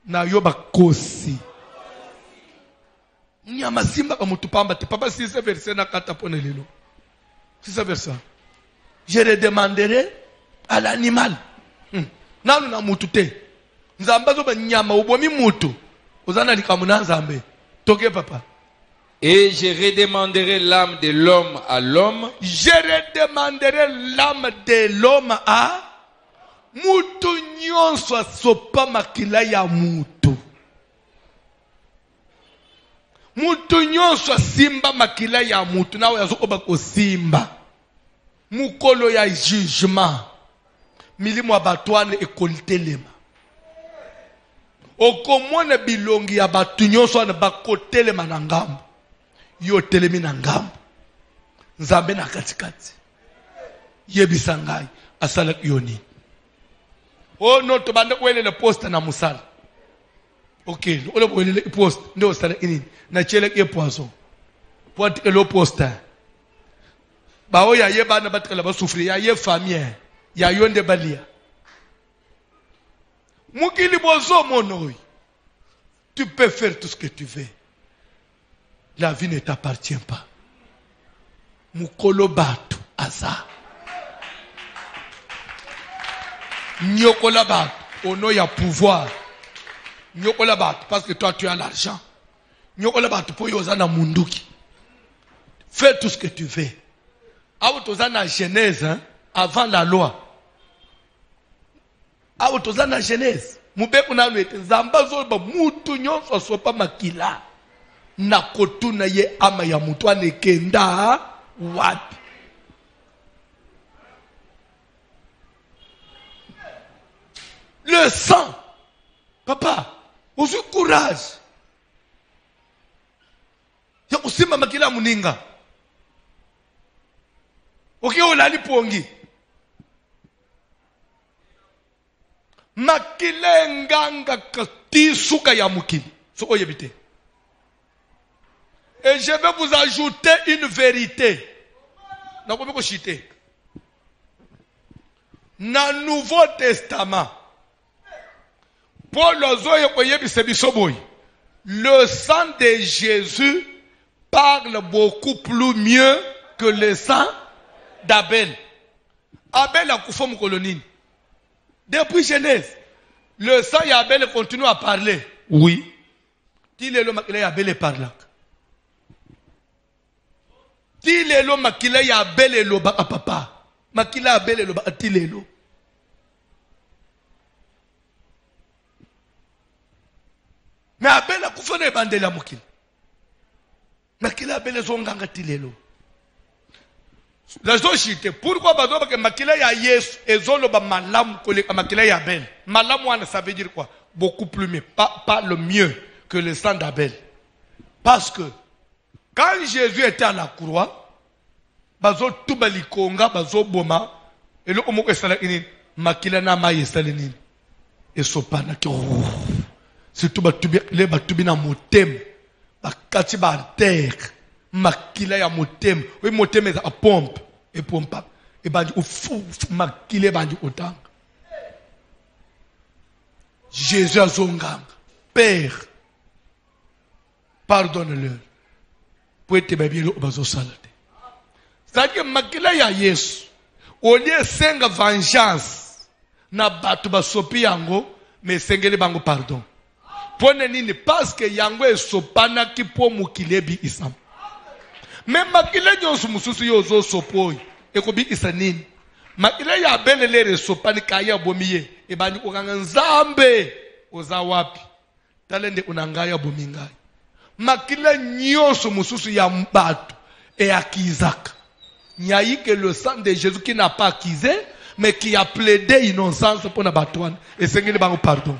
na yo bakosi nyama simba ka mutu pamba te papa 6 verset na kata pone lelo 6 verset je redemanderai à l'animal nanu na mutu te nzamba zo ba nyama ubomi mutu ozana likamuna nzambe toke papa. Et je redemanderai l'âme de l'homme à l'homme. Je redemanderai l'âme de l'homme à mutu nyonso sopa makila ya mutu. Mutu nyonso simba makila ya mutu na yazo oba ko simba. Mukolo ya jugement. Milimo abatwane ekolitelema. Okomone bilongi ya batu nyonso na bakotelema na ngambo. Yo telemi na ngambo. Nzambe na katikati. Yebisa ngai asala yoni. Oh non, to bande wele le poste na musala. Okay, ole wele le poste ndo sala inini. Na chele ke poisson. Pointe ke lo poste. Ba o ya yeba na batkala ba souffrir ya ye famille. Ya yonde balia. Mukili bozo monoi. Tu peux faire tout ce que tu veux. La vie ne t'appartient pas. Mukolo batu aza. Nyokola batu. Ono ya pouvoir. Nyokola batu parce que toi tu as l'argent. Nyokola batu po yozana munduki. Fais tout ce que tu veux. Awo tozana Genèse hein, avant la loi. Awo tozana Genèse. Mubeku na lwete zamba zolba mutu nyonso sopa makila. Na kotuna ye ama ya mutu anekenda wapi. Le sang. Papa, usu courage. Ya kusima makila muninga. Okay, olali pongi. Makile nganga katisuka ya mukili. So oyebite. Et je vais vous ajouter une vérité. Dans le Nouveau Testament, Paul le sang de Jésus parle beaucoup plus mieux que le sang d'Abel. Abel a coupé mon colonie. Depuis Genèse, le sang d'Abel continue à parler. Oui. Il est le makila Abel parle. Tilelo makila ya Abel eloba papa. Makila Abel eloba tilelo. Mais Abel a kufone bandela mukila. Makila Abel ezonganga tilelo. La société, pourquoi parce que makila ya Yesu ezoloba malamu koleka makila ya Abel. Malamu wana ça veut dire quoi? Beaucoup plus mieux, pas le mieux que le sang d'Abel. Parce que quand Jésus était à la croix, bazo tubali konga bazo boma elo omoko esala inini makila na ma yesala nini esopana ki surtout batubi le batubi na motem bakati ba terre makila ya motem we motem eza a pompe et pompa et bandi ufu makile bandi otanga. Jésus azonganga Père pardonne-leur pour être bien le bazo salade. C'est-à-dire que makila ya Yesu au lieu senga vengeance na batu basopi yango mais sengeli bango pardon. Pone nini parce que yango esopana ki po mukilebi isam. Même makile nyonso mususu yo zo sopoi ekobi isanini. Makile ya belele sopani kaya bomiye ebani okanga nzambe oza wapi. Talende unangaya bomingai. Makile nyonso mususu ya mbatu et akizaka. Il n'y a eu que le sang de Jésus qui n'a pas accusé, mais qui a plaidé innocence pour Nabatouane. Et c'est qu'il y a pardon.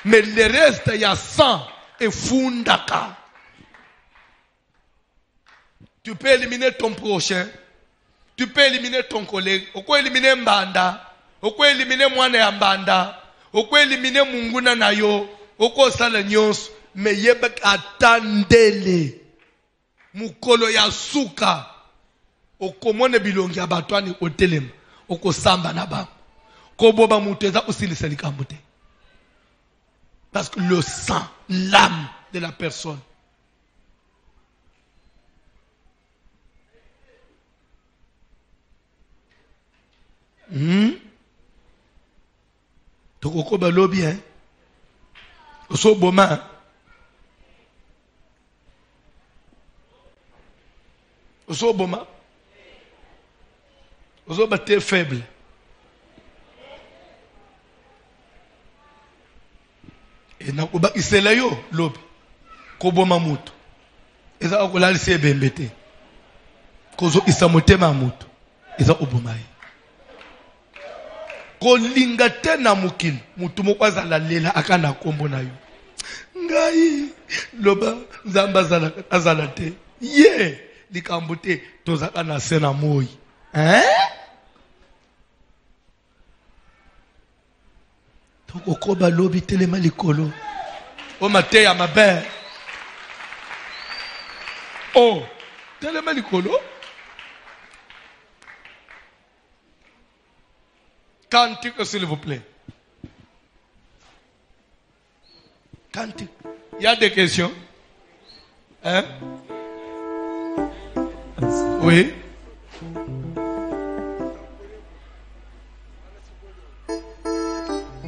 Mais le reste, il y a sang et fundaka. Tu peux éliminer ton prochain. Tu peux éliminer ton collègue. Tu peux éliminer Mbanda. Tu peux éliminer Mwane Mbanda. Tu peux éliminer Munguna Nayo. Tu peux sala nyons. Mais yebek attendez-le. Mukolo ya suka. Okomone bilongi abatwani otelem okosamba na ba koboba muteza usilisa likambote parce que le sang, l'âme de la personne toko ba lobi hein oso boma oso boma vous êtes faible. Et na kuba isela yo lobi koboma mutu eza okolali se bembete kozo isamotema mutu eza obomaye kolinga te na mukili mutu mokwaza la lela akana kombo na yo ngai loba nzamba azala te ye likambo te tozaka na se na moi hein. Toko koba lobi telema likolo. O mate ya mabe. Oh, telema likolo. Cantique s'il vous plaît. Cantique. Il y a des questions? Hein? Oui.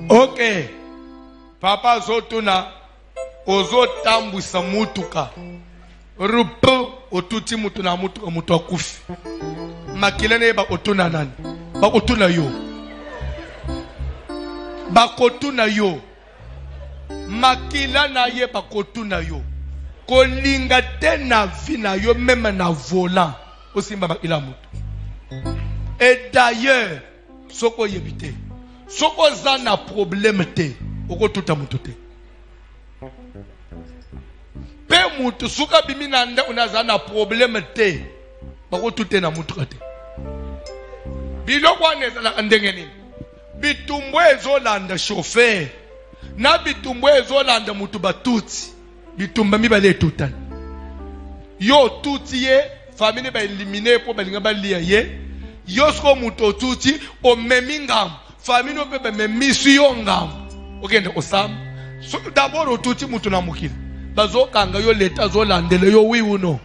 Ok. Papa zotuna ozo tambusa mutuka. Rupo otuti mutu na mutuka mutu akufi. Makilene ba otuna nani? Ba otuna yo. Ba kotuna yo. Makila na ye ba kotuna yo. Kolinga tena vina yo même na volant. Osimba makila mutu. Et d'ailleurs, soko yebite. Soko zana problème te, oko tuta mutu te. Pe mutu suka biminanda unazana problème te, bako tute na mutu te. Biloko anezala ndenge bitumbwe ezolanda chauffeur, na bitumbwe ezolanda mutu batuti, bitumba mibale tutani. Yo tuti ye, famille ba éliminer po balinga balia ye, yo sko mutu tuti o memingam. Famille no pepe me mission ngam. Okende osam. So d'abord otuti mutu na mukili. Bazo kanga yo leta zo landele yo wi uno.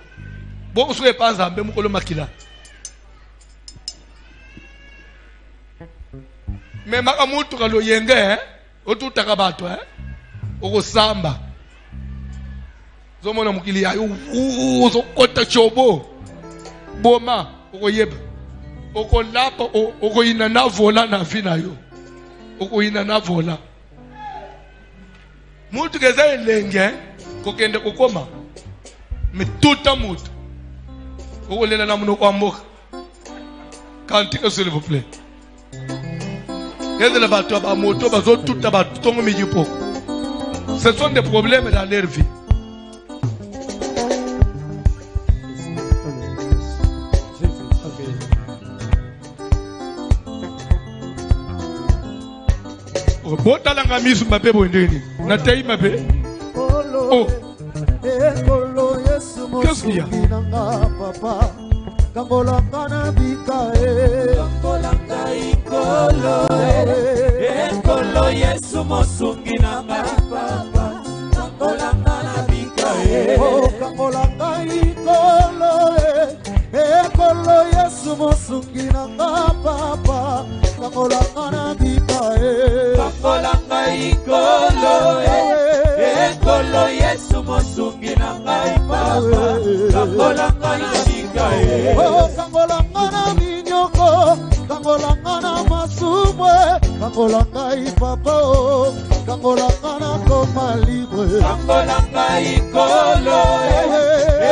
Bo so epanza mbe mukolo makila. Me maka mutu kalo yenge hein. Otuta ka bato hein. Okosamba. Zo mona mukili ya yo zo kota chobo. Boma okoyeba. Oko lapa oko ina na vola na vina yo. Oko ina na vola. Mutu keza elenge kokende kokoma. Me tuta mutu. Oko lela na muno kwa mboka. Cantique s'il vous plaît. Yende la bato ba moto bazo tuta ba tongo mijipo. Ce sont des problèmes dans leur vie. Botalanga misu mabe bondeni. Na tei mabe. Oh. Qu'est-ce qu'il y a? Papa. Kambolanga na bika Kambolanga ikolo Ekolo Yesu mosungi na papa. Kambolanga na bika Kambolanga ikolo Ekolo Yesu mosungi na papa. Kambolanga na bika Kambolanga ikolo kangolanga ibika oh kangolanga na minyoko kangolanga na masumwe kangolanga ipapa oh kangolanga na koma libre kangolanga ikolo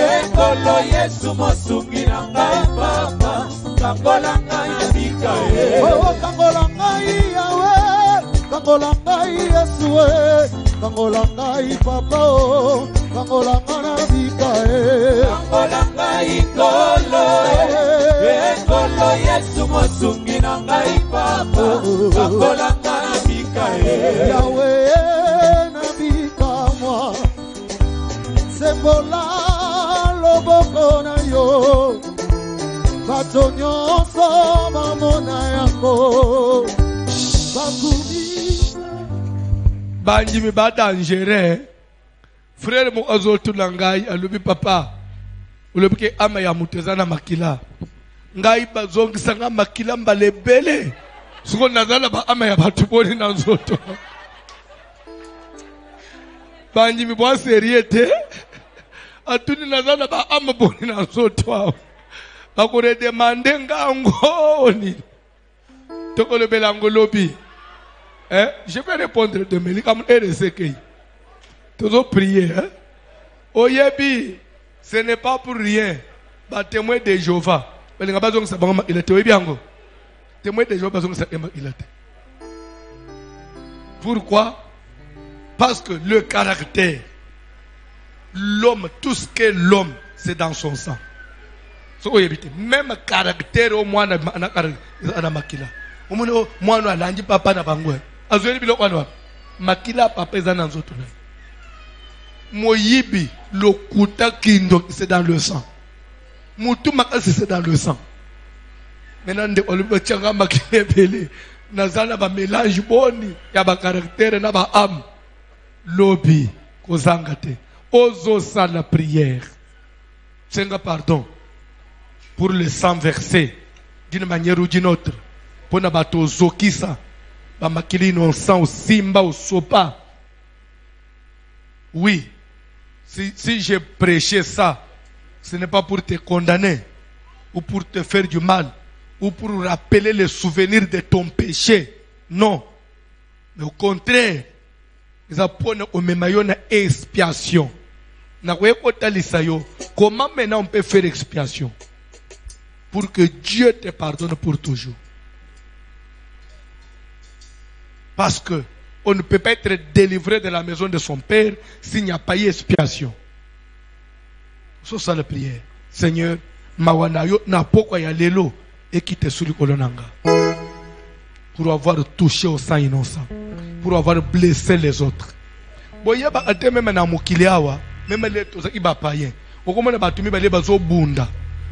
ekolo Yesu mosungi na ngai papa kangolanga ibika oh kangolanga yawe kangolanga Yesu kangolanga ipapa oh kangolanga na bika kangolanga ikolo ekolo Yesu mosungi na ngai papa kangolanga na bika yawe na bika moi sembola loboko na yo bato nyonso bamona yango bakumi banjimi ba dangereux frère mo azotuna ngai alobi papa olobi ke ama ya mutezana makila ngai bazongisa nga makila mbalebele siko nazala ba ama ya batu boni na nzoto banjimi bwa seriete atuni nazala ba ama boni na nzoto bakore demande ngangoni tokolo belango lobi je vais répondre demain comme RSK. Toujours prier. Oyebi, ce n'est pas pour rien. Bah témoin de Jéhovah. Mais il a pas besoin de ça. Il était bien. Témoin de Jéhovah, besoin de ça. Il était. Pourquoi? Parce que le caractère, l'homme, tout ce qu'est l'homme, c'est dans son sang. Même caractère au moins na makila. Au moins moi no alandi papa na bangwe. Azweni bilo kwanwa. Makila papa ezana nzoto na. Moyibi lokuta kindo c'est dans le sang. Mutu makasi c'est dans le sang. Maintenant de oluba changa makile bele. Nazana ba mélange boni ya ba caractère na ba âme. Lobi kozangate. Ozo sa la prière. Senga pardon pour le sang versé d'une manière ou d'une autre. Pour na bato zokisa ba makili no sang au simba au sopa. Oui. Si j'ai prêché ça, ce n'est pas pour te condamner ou pour te faire du mal ou pour rappeler les souvenirs de ton péché. Non. Mais au contraire, ils apprennent au même une expiation. Comment maintenant on peut faire expiation? Pour que Dieu te pardonne pour toujours. Parce que on ne peut pas être délivré de la maison de son père s'il n'y a pas eu expiation. C'est ça la prière. Seigneur, mawanayo na poko ya lelo et qui te sous le kolonanga. Pour avoir touché au sang innocent. Pour avoir blessé les autres. Boya ba ate même na mukili awa, même les toza iba payen. Okomona batumi ba le bazo bunda.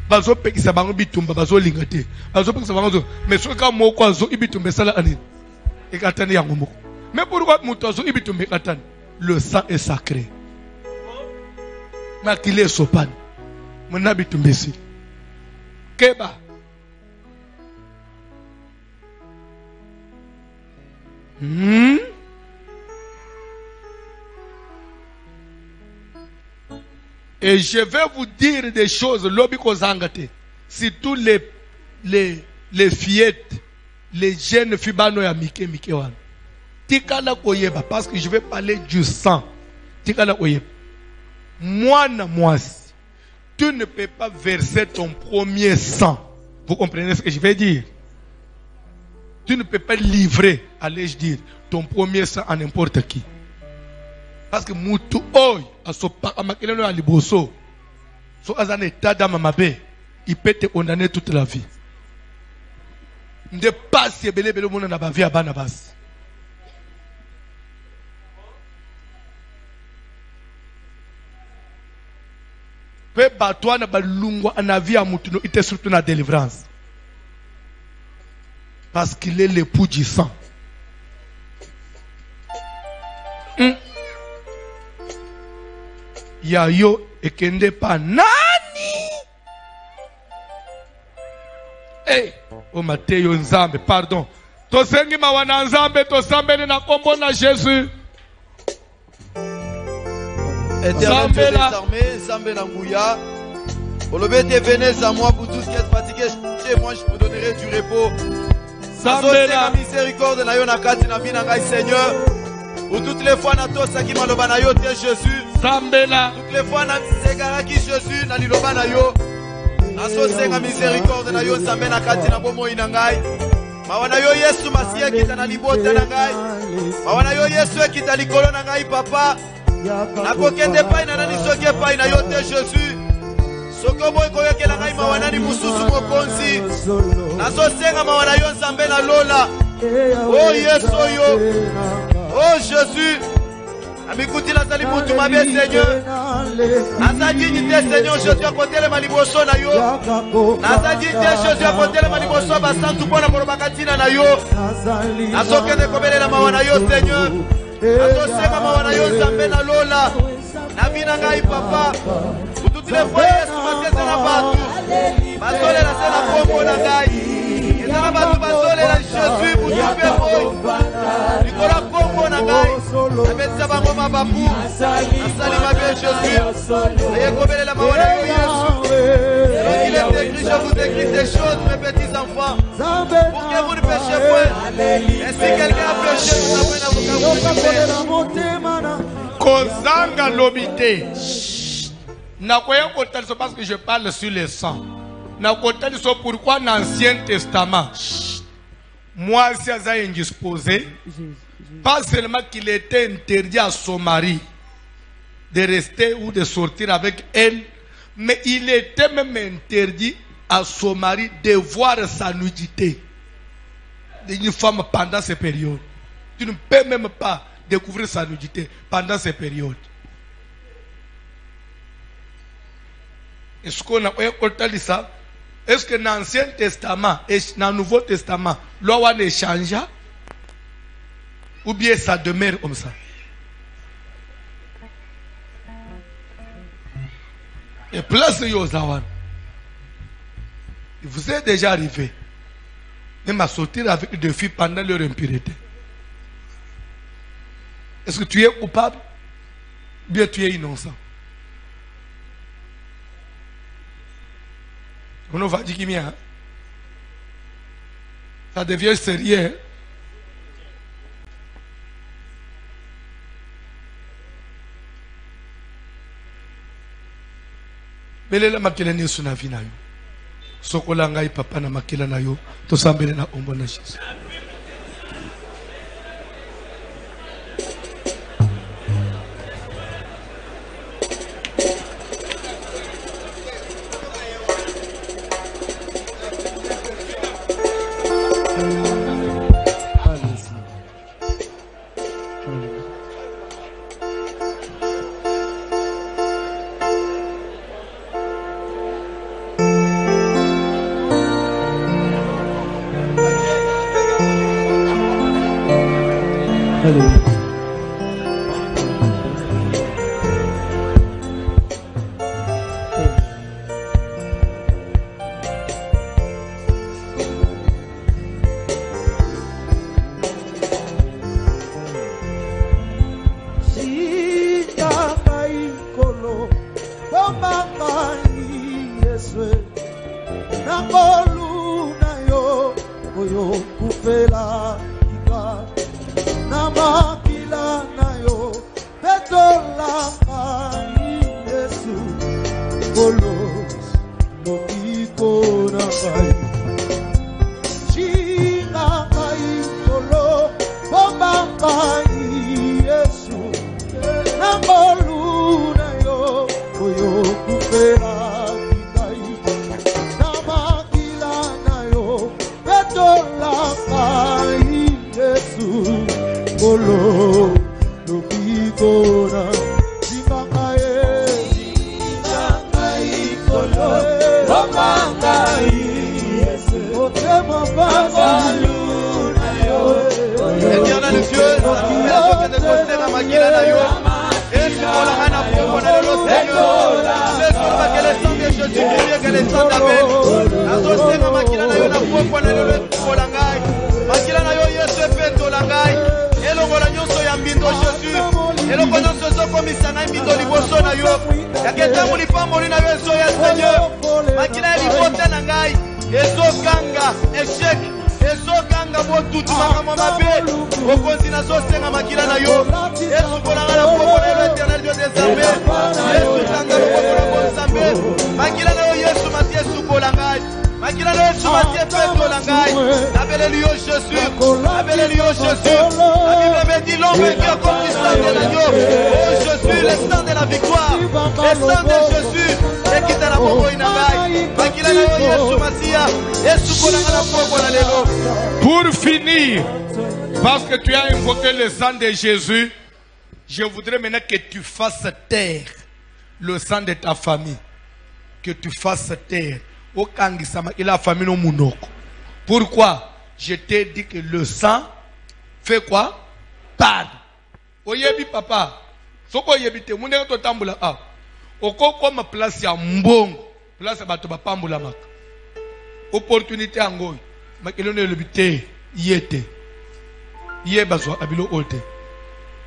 Bazo pekisa bango bitumba bazo lingate. Bazo pekisa bango mais soka moko azo ibitumba sala ani. Ekatani yango moko. Mais pourquoi Moutazo ibitumbe katani? Le sang est sacré. Makile sopan. Mon habitumbe si. Keba. Et je vais vous dire des choses, lobi kozangate. Si tous les fillettes, les jeunes fibano ya mike wan. Tikala koyeba, parce que je vais parler du sang. Tikala koyeba. Moi, tu ne peux pas verser ton premier sang. Vous comprenez ce que je vais dire? Tu ne peux pas livrer, allais-je dire, ton premier sang à n'importe qui. Parce que Moutou Oy, à son paramakeleno à Liboso, so à un état d'amamabe, il peut te condamner toute la vie. Ne pas si belé belé mon na vie à Banabas. Pe batwa na balungwa na vie à Moutou, il était surtout na délivrance. Parce qu'il est l'époux du sang. Yayo ekende pa nani? O Mateo Nzambe, pardon. Tosengi mawana Nzambe, tosambele na kombo na Jésus. Éternel Dieu des armées, Zambé Nangouya. Olobé, venez à moi, vous tous qui êtes fatigués, chez moi je vous donnerai du repos. Zambé la miséricorde na yo nakati na bina ngai Seigneur. Pour toutes les fois na tosa ki maloba na yo te Jésus. Zambé la. Toutes les fois na segara ki Jésus na liloba na yo. Naso senga miséricorde na yo Zambé nakati na bomo ina ngai. Mawana yo Yesu masiya kita na libota na ngai. Mawana yo Yesu kita likolo na ngai papa. Nakokende pai na nani soki pai na yo te Jésus. Sokobo koyekela ngai mawana ni mususu mokonzi. Nazosenga mawana yo Nzambe na lola. Oh Yesu yo. Oh Jésus. Amikuti nazali mutu mabe Seigneur. Nazali te Seigneur Jésus akotele maliboso na yo. Nazali te Jésus akotele maliboso basantu pona morobakatina na yo. Nazokende kobelela mawana yo Seigneur. Nazosenga mawana yo Nzambe na lola. Nabina ngai papa. Toutes les fois Yesu makeza na batu. Basole la sena kombo na ngai. Ezana batu basole la Jésus butupe boy. Nikola kombo na ngai. Abetsa bango mababu. Asali mabe Jésus. Aye kobele la mawana yo Yesu. Donc il est écrit, je vous écris des choses, mes petits enfants, pour que vous ne péchiez point. Et si quelqu'un a péché, vous avez un avocat. Kozanga lobité. Nakoya kotaliso parce que je parle sur le sang. Nakotaliso pourquoi dans l'Ancien Testament, moi si elle est indisposée, pas seulement qu'il était interdit à son mari de rester ou de sortir avec elle, mais il était même interdit à son mari de voir sa nudité d'une femme pendant ces périodes. Tu ne peux même pas découvrir sa nudité pendant ces périodes. Est-ce qu'on a entendu ça? Est-ce que dans l'Ancien Testament et dans le Nouveau Testament, l'on a changé? Ou bien ça demeure comme ça? Et place Yozawan. Il vous est déjà arrivé même à sortir avec deux filles pendant leur impureté. Est-ce que tu es coupable ou bien tu es innocent? On va dire qu'il y a. Ça devient sérieux. Belela makela ni suna vina yo. Sokola ngai papa na makela na yo. To sambele na ombo na Jésus. biloko nyonso ezokomisa ngai mbindo liboso na yo yake ntango lipamboli na yo ezoya Seigneur makila ya libota na ngai ezokanga échec ezokanga botutu makambo mabe okonzi nazosenga makila na yo esukolanga na poko na yo éternel Dieu des armées esukanga loboko na bonzambe makila na yo Yesu masi esukola ngai makila na yo Yesu masi epetola ngai nabeleli yo Jésus nabeleli yo Jésus la Bible me dit l'homme qui accomplit le sang de l'agneau oh Jésus le sang de la victoire le sang de Jésus ekita na poko ina ngai makila na yo Yesu masi esukolanga na poko na lelo. Pour finir, parce que tu as invoqué le sang de Jésus, je voudrais maintenant que tu fasses taire le sang de ta famille. Que tu fasses taire. Au Kangisama, il a famille no munoko. Pourquoi? Je t'ai dit que le sang fait quoi? Parle. Oyebi papa. Soko yebi te muneko to tambula a. Oko kwa ma place ya mbongo. Place ya bato ba pambula maka. Opportunité angoy. Makilone lebite yete. Ye bazwa abilo olte.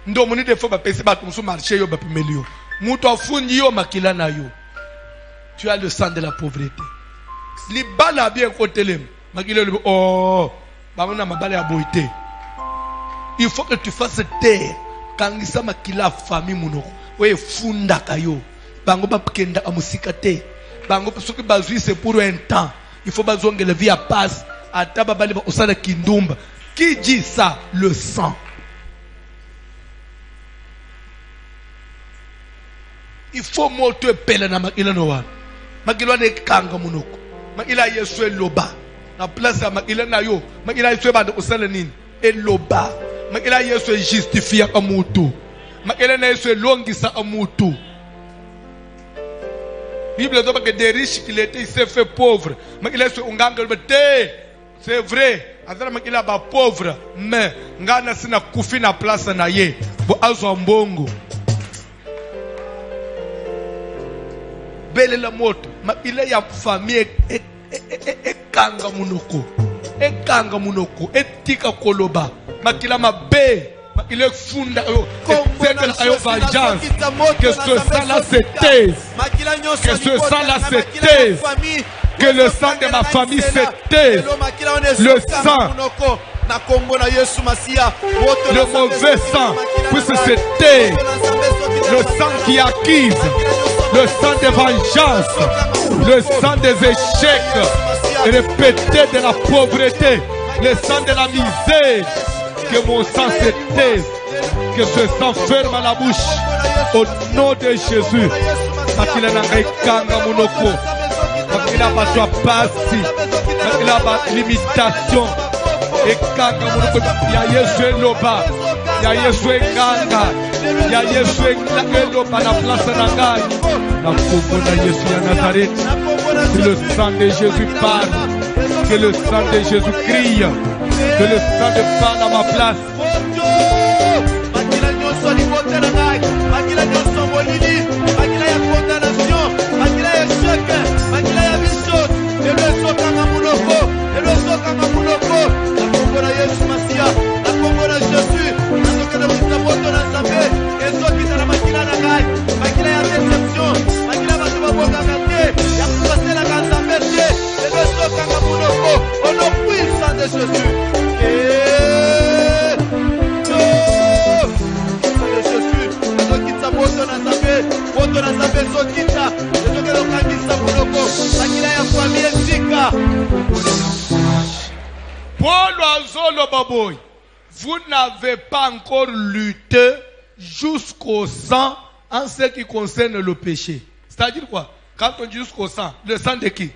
Ndo moni defo ba pese bato musu marché yo ba pimelio. Muto afundi yo makila na yo. Tu as le sang de la pauvreté. Li bala bien kotelem. Makilo le oh bamona mabala ya boité. Il faut que tu fasses taire kangisa makila famille munoko. Oye funda kayo. Bango ba pkenda amusika te. Bango soki bazui c'est pour un temps. Il faut bazonge la vie à passe. Qui dit ça? Le sang. Il faut monter pelle na makila noa. Makila ne kanga munoko. Makila yesu loba. Na place ya makila na yo. Makila yesu bande osala nini? Eloba. Makila yesu justifia amutu. Makila na yesu longisa amutu. Bible dit que des riches qu'il était, il s'est fait pauvre. Mais il est sur un gang c'est vrai. Il est pauvre. Mais il a une koufi na place na ye. Bo azo mbongo. Belle la moto. Mais il est a famille et kanga munoko. Et kanga munoko. Et tika koloba. Mais il a ma bé. Il est funda vengeance. Que ce sang-là se taise. Que ce sang-là se taise. Que le sang de ma famille se taise. Le sang. Le mauvais sang puisse se taire. Le sang qui accuse. Le sang de vengeance. Le sang des échecs répétés de la pauvreté. Le sang de la misère. Que mon sang se taise, que ce sang ferme la bouche au nom de Jésus. Makila nangai kanga monoko, makila batwa pasi, makila ba limitation. Et kanga monoko ya Yesu loba, ya Yesu kanga, ya Yesu loba na place nangai. Na kongo na Yesu ya Nazareth. Que le sang de Jésus parle, que le sang de Jésus crie. Que le sang de parle à ma place. Au nom puissant de Jésus. Vous n'avez pas encore lutté jusqu'au sang en ce qui concerne le péché. C'est-à-dire quoi? Quand on dit jusqu'au sang, le sang de qui?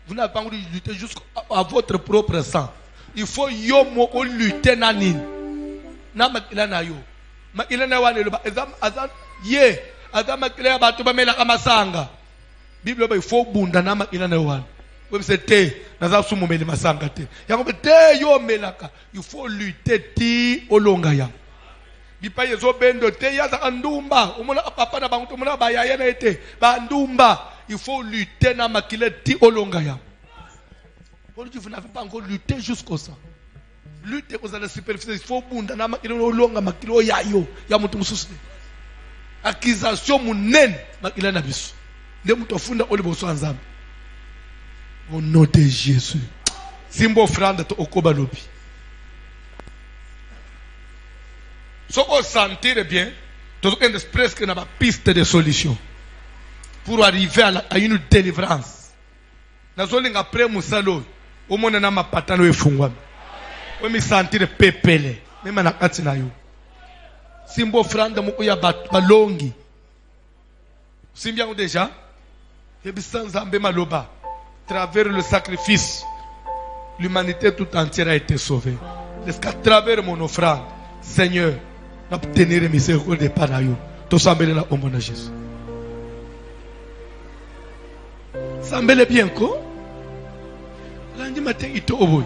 Vous n'avez pas encore lutté jusqu'à votre propre sang. Il faut yomo lutter nanin. Na makila na yo. Makila na wane loba. Azam ye. Azam makila ba to ba mela kamasanga. Bible ba il faut bunda na makila na wane. Vous c'est te naza sumo meli masanga te. Yango te yo melaka. Il faut lutter ti olonga ya. Bipa yezo bendo te yaza andumba. Umona papa na bantu umona ba yaya na ete. Ba andumba. Il faut lutter na makila ti olonga ya. Vous n'avez pas encore lutté jusqu'au sang. lutte aux la superficie, il faut bunda na makilo longa makilo yayo ya mutu mususu. Accusation munen makila na biso. Nde mutu afunda ole boso anzambe. Au nom de Jésus. Simbo offrande to okoba lobi. Si on sentir bien, tu as presque une piste de solution pour arriver à une délivrance. Nous allons après Moussalo, au monde n'a pas patano et fungwa. On me sentir pepele, même na katina yo. Simbo franda mukuya balongi. Simbia déjà, et bisan zambe maloba. Travers le sacrifice, l'humanité tout entière a été sauvée. Est-ce qu'à travers mon offrande, Seigneur, obtenir miséricorde de Panayo, tout semble là au nom de Jésus. Semble bien quoi? Lundi matin, il te oboye.